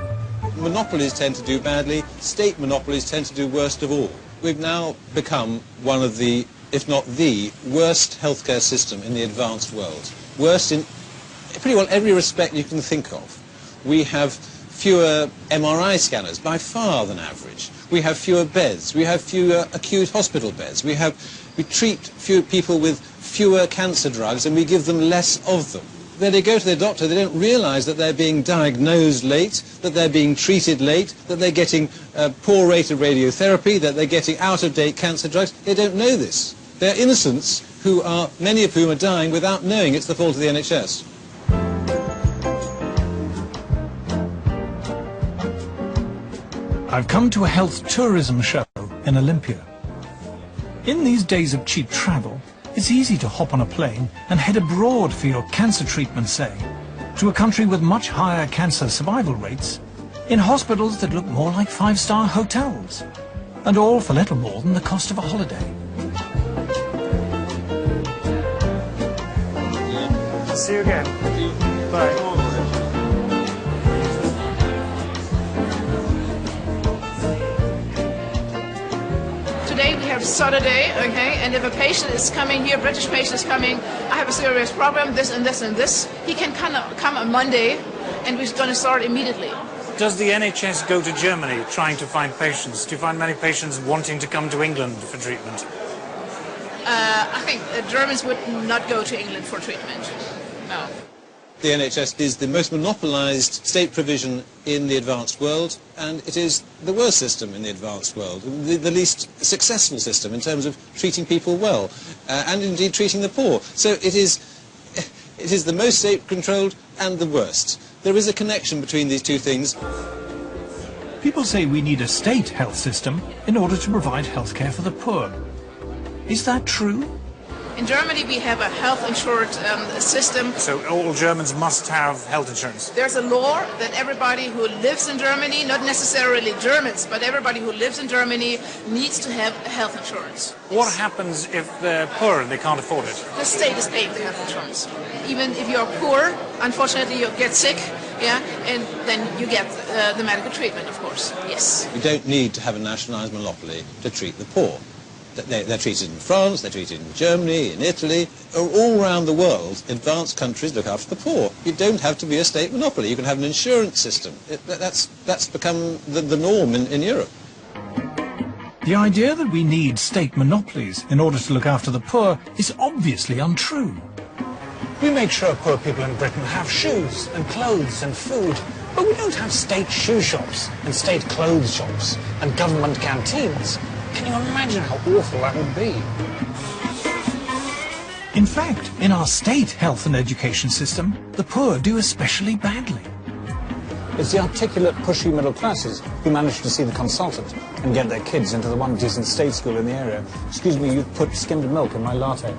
Monopolies tend to do badly, state monopolies tend to do worst of all. We've now become one of the, if not the, worst healthcare system in the advanced world. Worst in pretty well every respect you can think of. We have fewer MRI scanners by far than average. We have fewer beds. We have fewer acute hospital beds. We treat fewer people with fewer cancer drugs and we give them less of them. When they go to their doctor, they don't realise that they're being diagnosed late, that they're being treated late, that they're getting poor rate of radiotherapy, that they're getting out-of-date cancer drugs. They don't know this. They're innocents who are, many of whom are dying without knowing it's the fault of the NHS. I've come to a health tourism show in Olympia. In these days of cheap travel, it's easy to hop on a plane and head abroad for your cancer treatment, say, to a country with much higher cancer survival rates, in hospitals that look more like five-star hotels, and all for little more than the cost of a holiday. See you again. Bye. Today we have Saturday, okay, and if a patient is coming here, British patient is coming, I have a serious problem, this and this and this, he can come on Monday and we're going to start immediately. Does the NHS go to Germany trying to find patients? Do you find many patients wanting to come to England for treatment? I think Germans would not go to England for treatment, no. The NHS is the most monopolised state provision in the advanced world, and it is the worst system in the advanced world, the least successful system in terms of treating people well, and indeed treating the poor. So it is the most state-controlled and the worst. There is a connection between these two things. People say we need a state health system in order to provide healthcare for the poor. Is that true? In Germany we have a health insured system. So all Germans must have health insurance? There's a law that everybody who lives in Germany, not necessarily Germans, but everybody who lives in Germany needs to have health insurance. What happens if they're poor and they can't afford it? The state is paying the health insurance. Even if you're poor, unfortunately you get sick, yeah, and then you get the medical treatment, of course, yes. We don't need to have a nationalised monopoly to treat the poor. They're treated in France, they're treated in Germany, in Italy, all around the world. Advanced countries look after the poor. You don't have to be a state monopoly. You can have an insurance system. That's become the norm in Europe. The idea that we need state monopolies in order to look after the poor is obviously untrue. We make sure poor people in Britain have shoes and clothes and food, but we don't have state shoe shops and state clothes shops and government canteens. Can you imagine how awful that would be? In fact, in our state health and education system, the poor do especially badly. It's the articulate, pushy middle classes who manage to see the consultant and get their kids into the one decent state school in the area. Excuse me, you've put skimmed milk in my latte.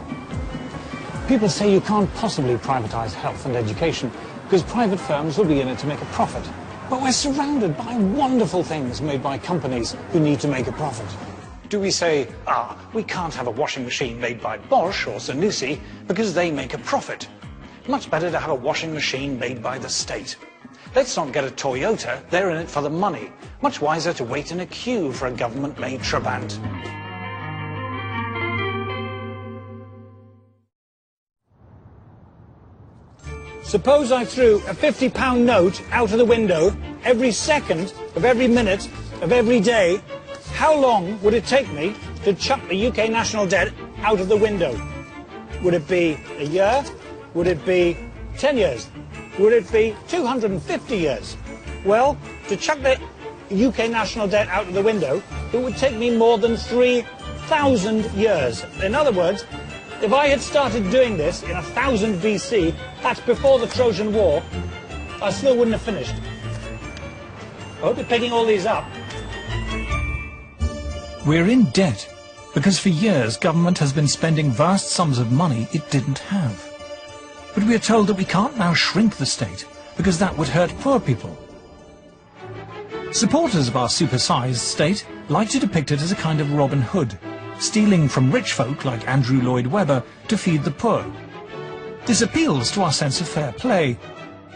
People say you can't possibly privatise health and education because private firms will be in it to make a profit. But we're surrounded by wonderful things made by companies who need to make a profit. do we say, we can't have a washing machine made by Bosch or Zanussi because they make a profit. Much better to have a washing machine made by the state. Let's not get a Toyota, they're in it for the money. Much wiser to wait in a queue for a government-made Trabant. Suppose I threw a £50 note out of the window every second of every minute of every day. How long would it take me to chuck the UK national debt out of the window? Would it be a year? Would it be 10 years? Would it be 250 years? Well, to chuck the UK national debt out of the window, it would take me more than 3,000 years. In other words, if I had started doing this in 1000 BC, that's before the Trojan War, I still wouldn't have finished. I hope you're picking all these up. We're in debt because for years government has been spending vast sums of money it didn't have. But we are told that we can't now shrink the state because that would hurt poor people. Supporters of our supersized state like to depict it as a kind of Robin Hood, stealing from rich folk like Andrew Lloyd Webber to feed the poor. This appeals to our sense of fair play,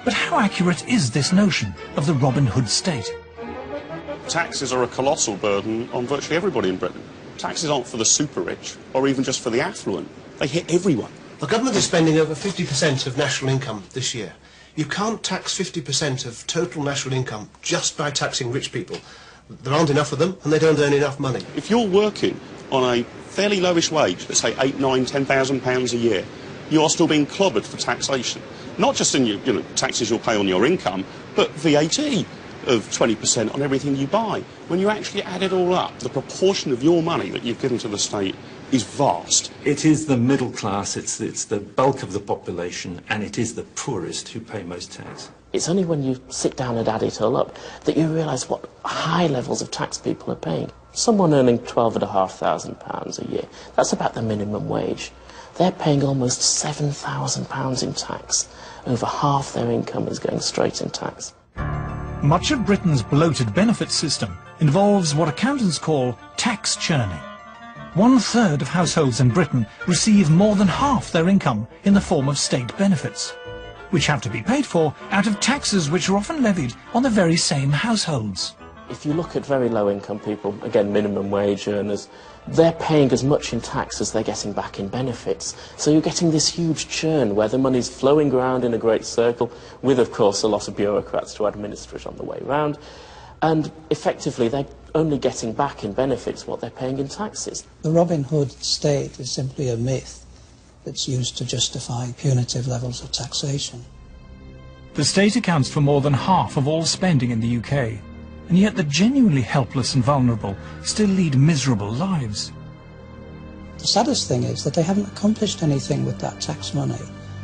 but how accurate is this notion of the Robin Hood state? Taxes are a colossal burden on virtually everybody in Britain. Taxes aren't for the super rich or even just for the affluent. They hit everyone. The government is spending over 50% of national income this year. You can't tax 50% of total national income just by taxing rich people. There aren't enough of them and they don't earn enough money. If you're working on a fairly lowish wage, let's say £8,000, £9,000, £10,000 a year, you are still being clobbered for taxation. Not just in your taxes you'll pay on your income, but VAT of 20% on everything you buy. When you actually add it all up, the proportion of your money that you've given to the state is vast. It is the middle class, it's the bulk of the population, and it is the poorest who pay most tax. It's only when you sit down and add it all up that you realise what high levels of tax people are paying. Someone earning £12,500 a year, that's about the minimum wage. They're paying almost £7,000 in tax. Over half their income is going straight in tax. Much of Britain's bloated benefits system involves what accountants call tax churning. 1/3 of households in Britain receive more than half their income in the form of state benefits, which have to be paid for out of taxes which are often levied on the very same households. If you look at very low income people, again minimum wage earners, they're paying as much in tax as they're getting back in benefits. So you're getting this huge churn where the money's flowing around in a great circle with, of course, a lot of bureaucrats to administer it on the way round. And effectively, they're only getting back in benefits what they're paying in taxes. The Robin Hood state is simply a myth that's used to justify punitive levels of taxation. The state accounts for more than half of all spending in the UK, and yet the genuinely helpless and vulnerable still lead miserable lives. The saddest thing is that they haven't accomplished anything with that tax money.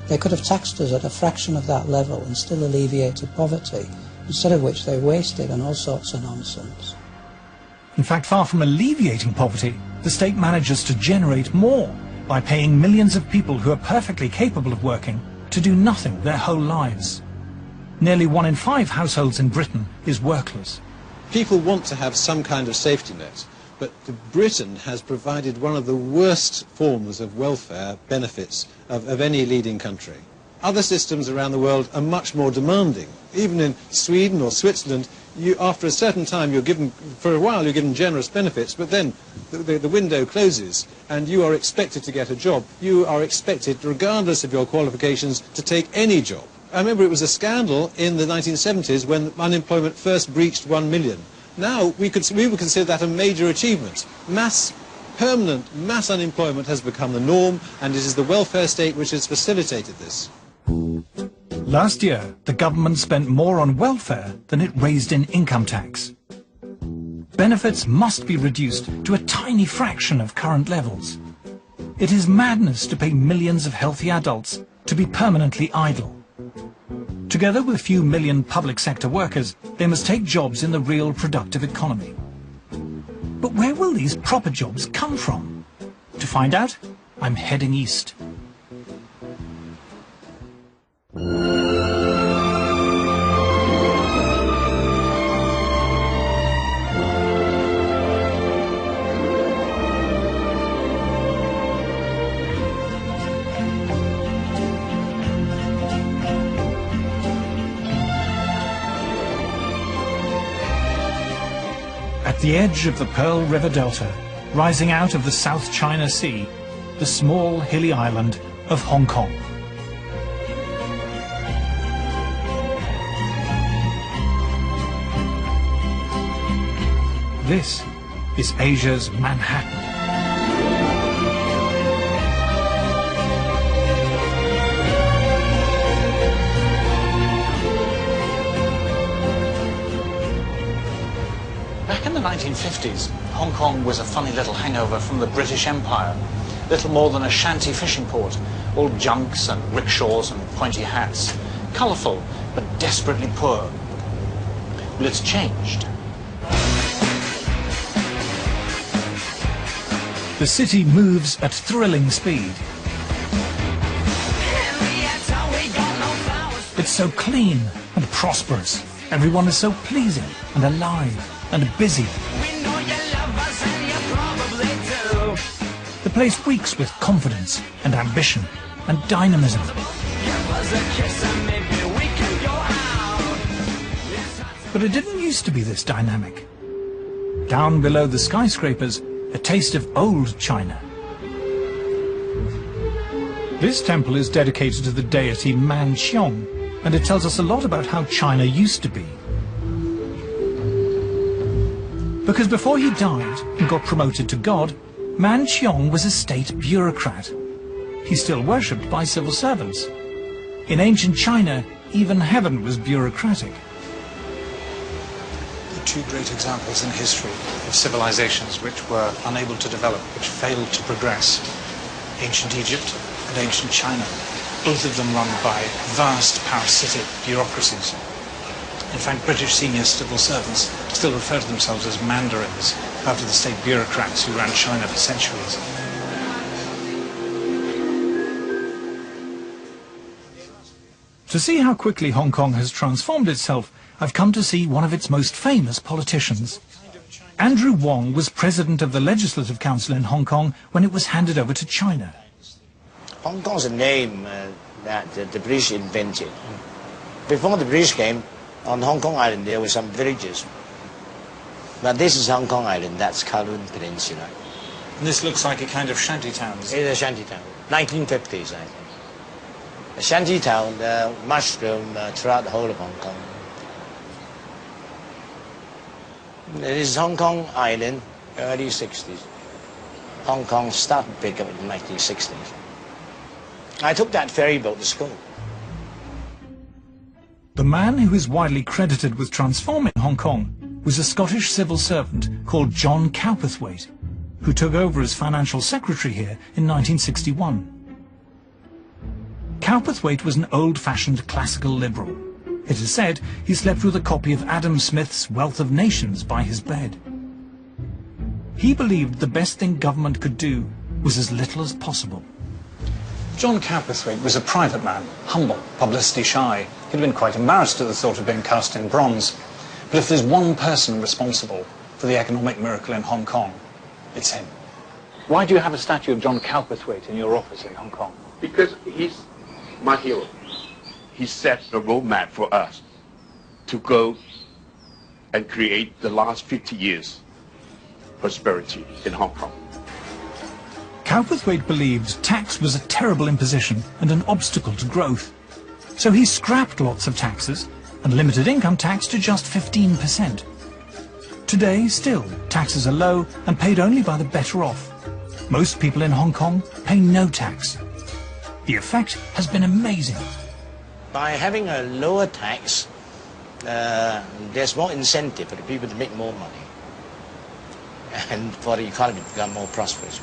They could have taxed us at a fraction of that level and still alleviated poverty, instead of which they wasted on all sorts of nonsense. In fact, far from alleviating poverty, the state manages to generate more by paying millions of people who are perfectly capable of working to do nothing their whole lives. Nearly 1 in 5 households in Britain is workless. People want to have some kind of safety net, but Britain has provided one of the worst forms of welfare benefits of any leading country. Other systems around the world are much more demanding. Even in Sweden or Switzerland, after a certain time, for a while you're given generous benefits, but then the window closes and you are expected to get a job. You are expected, regardless of your qualifications, to take any job. I remember it was a scandal in the 1970s when unemployment first breached 1 million. Now we would consider that a major achievement. Permanent mass unemployment has become the norm, and it is the welfare state which has facilitated this. Last year, the government spent more on welfare than it raised in income tax. Benefits must be reduced to a tiny fraction of current levels. It is madness to pay millions of healthy adults to be permanently idle. Together with a few million public sector workers, they must take jobs in the real productive economy. But where will these proper jobs come from? To find out, I'm heading east. At the edge of the Pearl River Delta, rising out of the South China Sea, the small hilly island of Hong Kong. This is Asia's Manhattan. Back in the 1950s, Hong Kong was a funny little hangover from the British Empire. Little more than a shanty fishing port, all junks and rickshaws and pointy hats. Colourful, but desperately poor. Well, it's changed. The city moves at thrilling speed. It's so clean and prosperous. Everyone is so pleasing and alive and busy. The place reeks with confidence and ambition and dynamism. But it didn't used to be this dynamic. Down below the skyscrapers, a taste of old China. This temple is dedicated to the deity Man Xiong, and it tells us a lot about how China used to be. Because before he died and got promoted to God, Man Xiong was a state bureaucrat. He's still worshipped by civil servants. In ancient China, even heaven was bureaucratic. The two great examples in history of civilizations which were unable to develop, which failed to progress, ancient Egypt and ancient China, both of them run by vast parasitic bureaucracies. In fact, British senior civil servants still refer to themselves as mandarins, after the state bureaucrats who ran China for centuries. To see how quickly Hong Kong has transformed itself, I've come to see one of its most famous politicians. Andrew Wong was president of the Legislative Council in Hong Kong when it was handed over to China. Hong Kong's a name that the British invented. Before the British came, on Hong Kong Island there were some villages. But this is Hong Kong Island, that's Kowloon Peninsula. And this looks like a kind of shanty town. It's a shanty town, 1950s, I think. A shanty town mushroomed throughout the whole of Hong Kong. This is Hong Kong Island, early 60s. Hong Kong started big up in the 1960s. I took that ferry boat to school. The man who is widely credited with transforming Hong Kong was a Scottish civil servant called John Cowperthwaite, who took over as financial secretary here in 1961. Cowperthwaite was an old-fashioned classical liberal. It is said he slept with a copy of Adam Smith's Wealth of Nations by his bed. He believed the best thing government could do was as little as possible. John Cowperthwaite was a private man, humble, publicity shy. He'd been quite embarrassed at the thought of being cast in bronze. But if there's one person responsible for the economic miracle in Hong Kong, it's him. Why do you have a statue of John Cowperthwaite in your office in Hong Kong? Because he's my hero. He set the roadmap for us to go and create the last 50 years prosperity in Hong Kong. Cowperthwaite believed tax was a terrible imposition and an obstacle to growth. So he scrapped lots of taxes and limited income tax to just 15%. Today, still, taxes are low and paid only by the better off. Most people in Hong Kong pay no tax. The effect has been amazing. By having a lower tax, there's more incentive for the people to make more money and for the economy to become more prosperous.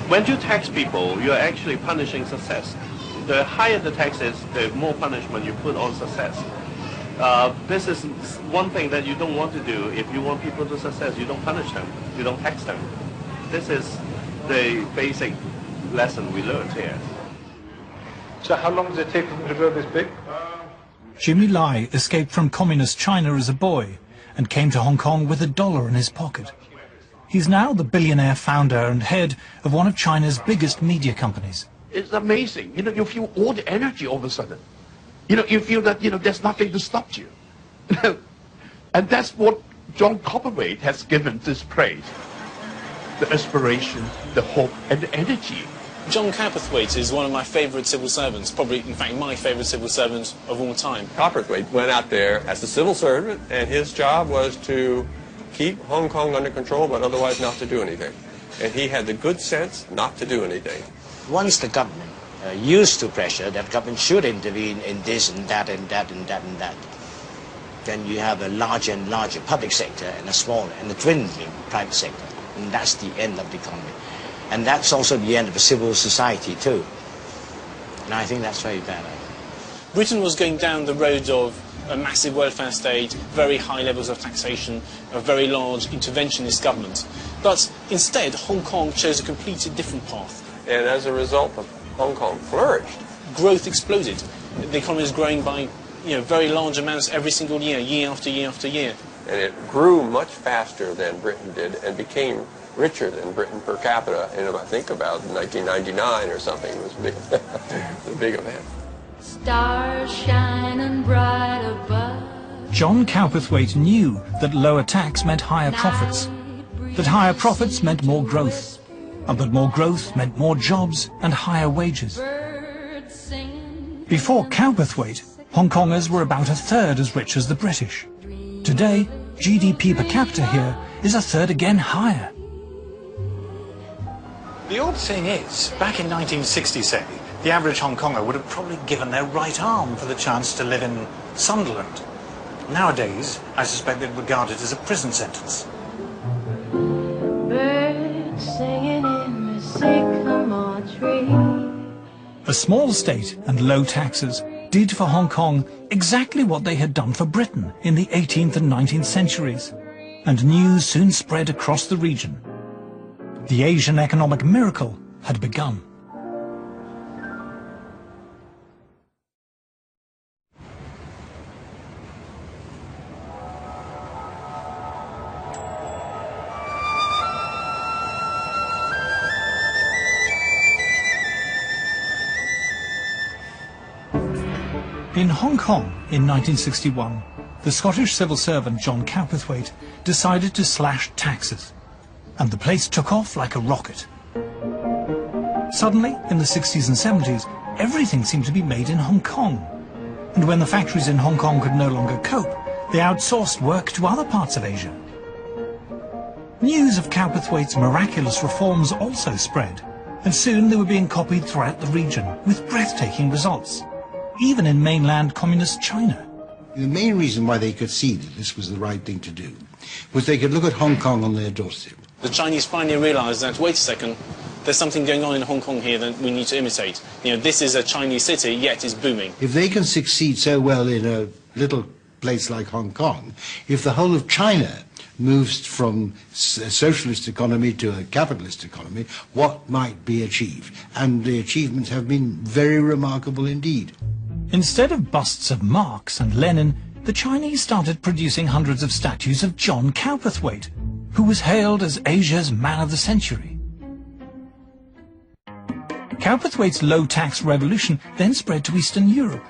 When you tax people, you're actually punishing success. The higher the tax is, the more punishment you put on success. This is one thing that you don't want to do. If you want people to success, you don't punish them, you don't tax them. This is the basic lesson we learned here. So how long does it take for them to grow this big? Jimmy Lai escaped from communist China as a boy and came to Hong Kong with $1 in his pocket. He's now the billionaire founder and head of one of China's biggest media companies. It's amazing. You know, you feel all the energy all of a sudden. You know, you feel that, there's nothing to stop you. And that's what John Copperthwaite has given this praise. The inspiration, the hope, and the energy. John Cowperthwaite is one of my favourite civil servants, probably, in fact, my favourite civil servant of all time. Cowperthwaite went out there as a civil servant, and his job was to keep Hong Kong under control, but otherwise not to do anything. And he had the good sense not to do anything. Once the government used to pressure that government should intervene in this and that and that and that and that, then you have a larger and larger public sector and a smaller and a dwindling private sector. And that's the end of the economy. And that's also the end of a civil society too. And I think that's very bad. Britain was going down the road of a massive welfare state, very high levels of taxation, a very large interventionist government. But instead, Hong Kong chose a completely different path. And as a result, Hong Kong flourished. Growth exploded. The economy is growing by very large amounts every single year, year after year after year. And it grew much faster than Britain did and became richer than Britain per capita in, I think, about 1999 or something. It was big. It was a big event. Stars shining bright above. John Cowperthwaite knew that lower tax meant higher profits, that higher profits meant more growth, and that more growth meant more jobs and higher wages. Before Cowperthwaite, Hong Kongers were about a third as rich as the British. Today, GDP per capita here is a third again higher. The odd thing is, back in 1960, say, the average Hong Konger would have probably given their right arm for the chance to live in Sunderland. Nowadays, I suspect they'd regard it as a prison sentence. Birds singing in the sycamore tree. A small state and low taxes did for Hong Kong exactly what they had done for Britain in the 18th and 19th centuries, and news soon spread across the region. The Asian economic miracle had begun. In Hong Kong in 1961, the Scottish civil servant John Cowperthwaite decided to slash taxes, and the place took off like a rocket. Suddenly, in the 60s and 70s, everything seemed to be made in Hong Kong. And when the factories in Hong Kong could no longer cope, they outsourced work to other parts of Asia. News of Cowperthwaite's miraculous reforms also spread, and soon they were being copied throughout the region with breathtaking results, even in mainland communist China. The main reason why they could see that this was the right thing to do was they could look at Hong Kong on their doorstep. The Chinese finally realised that, wait a second, there's something going on in Hong Kong here that we need to imitate. This is a Chinese city, yet it's booming. If they can succeed so well in a little place like Hong Kong, if the whole of China moves from a socialist economy to a capitalist economy, what might be achieved? And the achievements have been very remarkable indeed. Instead of busts of Marx and Lenin, the Chinese started producing hundreds of statues of John Cowperthwaite, who was hailed as Asia's man of the century. Cowperthwaite's low-tax revolution then spread to Eastern Europe,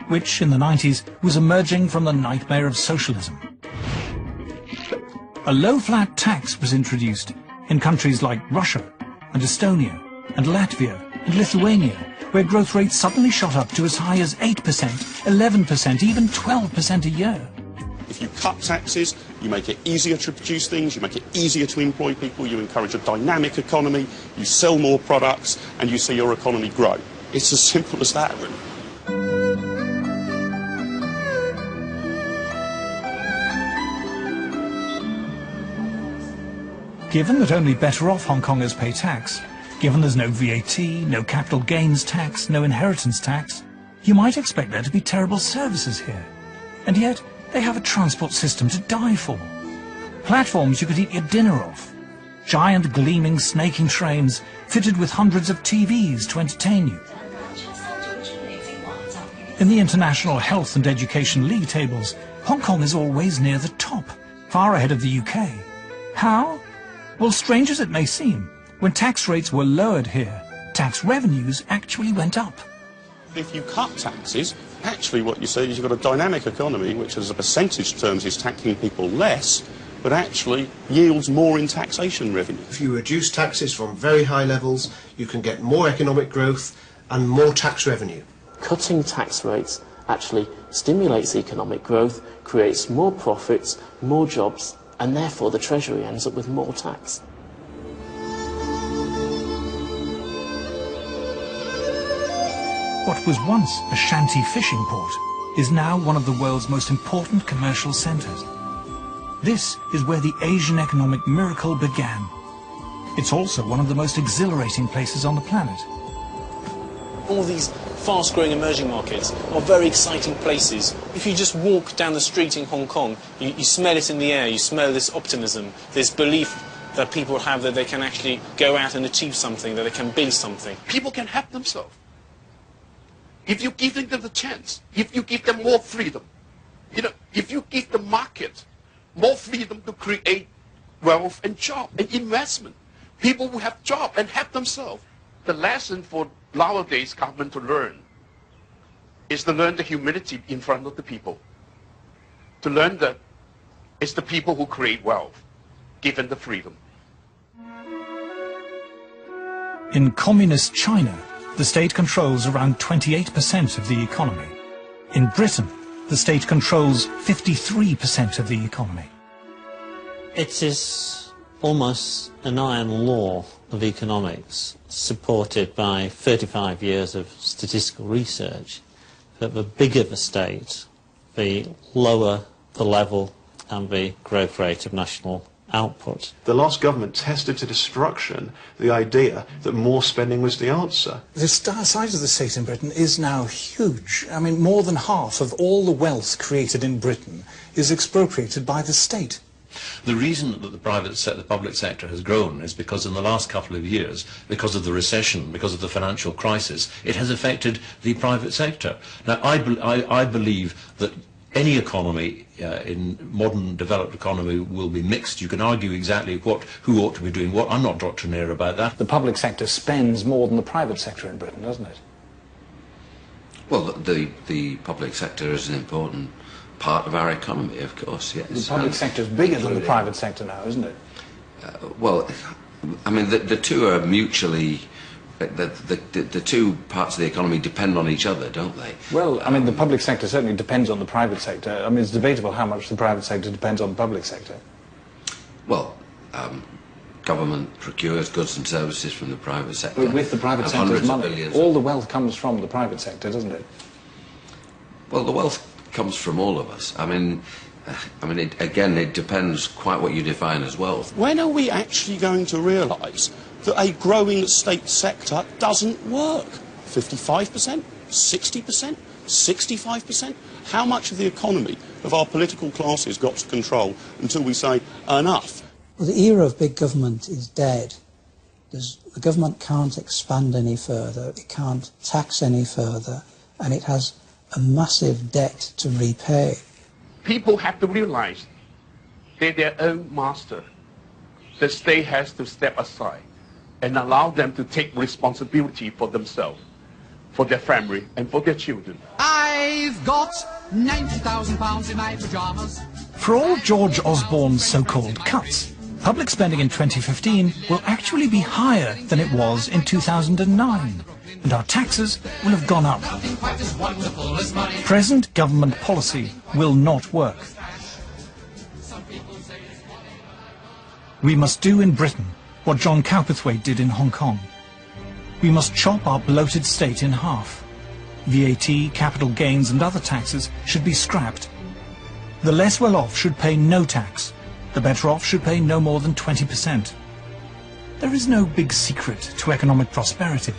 which in the 90s was emerging from the nightmare of socialism. A low-flat tax was introduced in countries like Russia and Estonia and Latvia and Lithuania, where growth rates suddenly shot up to as high as 8%, 11%, even 12% a year. If you cut taxes, you make it easier to produce things, you make it easier to employ people, you encourage a dynamic economy, you sell more products, and you see your economy grow. It's as simple as that, really. Given that only better-off Hong Kongers pay tax, given there's no VAT, no capital gains tax, no inheritance tax, you might expect there to be terrible services here. And yet, they have a transport system to die for. Platforms you could eat your dinner off. Giant gleaming snaking trains fitted with hundreds of TVs to entertain you. In the International Health and Education League tables, Hong Kong is always near the top, far ahead of the UK. How? Well, strange as it may seem, when tax rates were lowered here, tax revenues actually went up. If you cut taxes, actually what you see is you've got a dynamic economy which as a percentage terms is taxing people less, but actually yields more in taxation revenue. If you reduce taxes from very high levels, you can get more economic growth and more tax revenue. Cutting tax rates actually stimulates economic growth, creates more profits, more jobs, and therefore the Treasury ends up with more tax. What was once a shanty fishing port is now one of the world's most important commercial centres. This is where the Asian economic miracle began. It's also one of the most exhilarating places on the planet. All these fast-growing emerging markets are very exciting places. If you just walk down the street in Hong Kong, you smell it in the air, you smell this optimism, this belief that people have that they can actually go out and achieve something, that they can build something. People can help themselves. If you give them the chance, if you give them more freedom, if you give the market more freedom to create wealth and job and investment, people will have job and help themselves. The lesson for nowadays government to learn is to learn the humility in front of the people. To learn that it's the people who create wealth, given the freedom. In communist China, the state controls around 28% of the economy. In Britain, the state controls 53% of the economy. It is almost an iron law of economics, supported by 35 years of statistical research, that the bigger the state, the lower the level and the growth rate of national output. The last government tested to destruction the idea that more spending was the answer. The size of the state in Britain is now huge. I mean, more than half of all the wealth created in Britain is expropriated by the state. The reason that the public sector has grown is because in the last couple of years, because of the recession, because of the financial crisis, it has affected the private sector. Now, I believe that any economy, in modern developed economy, will be mixed. You can argue exactly who ought to be doing what. I'm not doctrinaire about that. The public sector spends more than the private sector in Britain, doesn't it? Well, the public sector is an important part of our economy, of course, yes. The public sector is bigger than the private sector now, isn't it? Well, I mean, the two are mutually... The two parts of the economy depend on each other, don't they? Well, I mean, the public sector certainly depends on the private sector. I mean, it's debatable how much the private sector depends on the public sector. Well, government procures goods and services from the private sector. But with the private sector's money, all the wealth comes from the private sector, doesn't it? Well, the wealth comes from all of us. I mean, again, it depends quite what you define as wealth. When are we actually going to realise that a growing state sector doesn't work? 55%? 60%? 65%? How much of the economy have our political classes got to control until we say enough? Well, the era of big government is dead. The government can't expand any further, it can't tax any further, and it has a massive debt to repay. People have to realize they're their own master. The state has to step aside and allow them to take responsibility for themselves, for their family, and for their children. I've got £90,000 in my pyjamas. For all George Osborne's so-called cuts, public spending in 2015 will actually be higher than it was in 2009, and our taxes will have gone up. Present government policy will not work. We must do in Britain what John Cowperthwaite did in Hong Kong. We must chop our bloated state in half. VAT, capital gains and other taxes should be scrapped. The less well-off should pay no tax. The better-off should pay no more than 20%. There is no big secret to economic prosperity.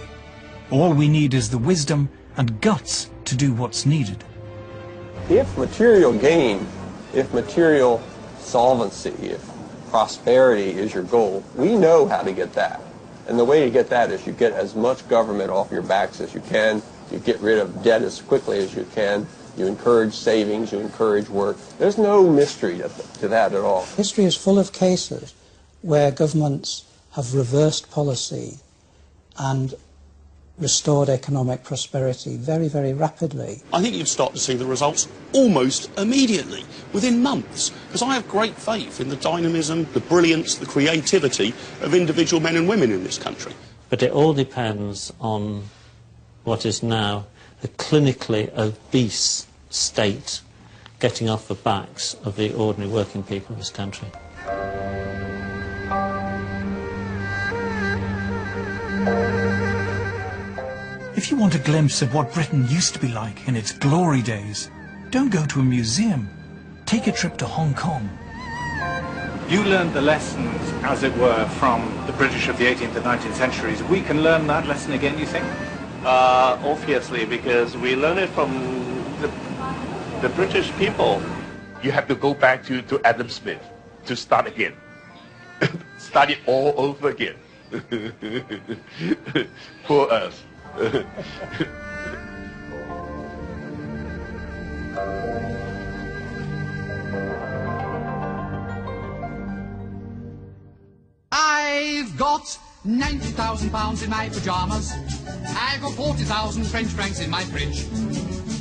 All we need is the wisdom and guts to do what's needed. If material gain, if material solvency, if prosperity is your goal, we know how to get that. And the way to get that is you get as much government off your backs as you can, you get rid of debt as quickly as you can, you encourage savings, you encourage work. There's no mystery to that at all. History is full of cases where governments have reversed policy and restored economic prosperity very, very rapidly. I think you'd start to see the results almost immediately, within months, because I have great faith in the dynamism, the brilliance, the creativity of individual men and women in this country. But it all depends on what is now a clinically obese state getting off the backs of the ordinary working people of this country. If you want a glimpse of what Britain used to be like in its glory days, don't go to a museum. Take a trip to Hong Kong. You learned the lessons, as it were, from the British of the 18th and 19th centuries. We can learn that lesson again, you think? Obviously, because we learn it from the British people. You have to go back to Adam Smith to start again. Start it all over again. Poor us. I've got £90,000 in my pyjamas. I've got 40,000 French francs in my fridge.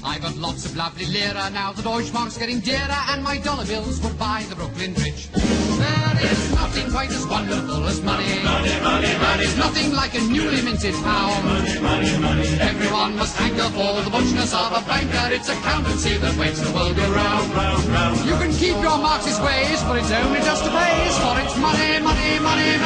I've got lots of lovely lira now. The Deutschmark's getting dearer, and my dollar bills will buy the Brooklyn Bridge. There is nothing quite as wonderful as money. Money, money, money. There's nothing like a newly minted pound. Money, money, money. Everyone must hanker for the butchness of a banker. It's accountancy that makes the world go round, round, round. You can keep your Marxist ways, but it's only just a phase. For it's money, money, money,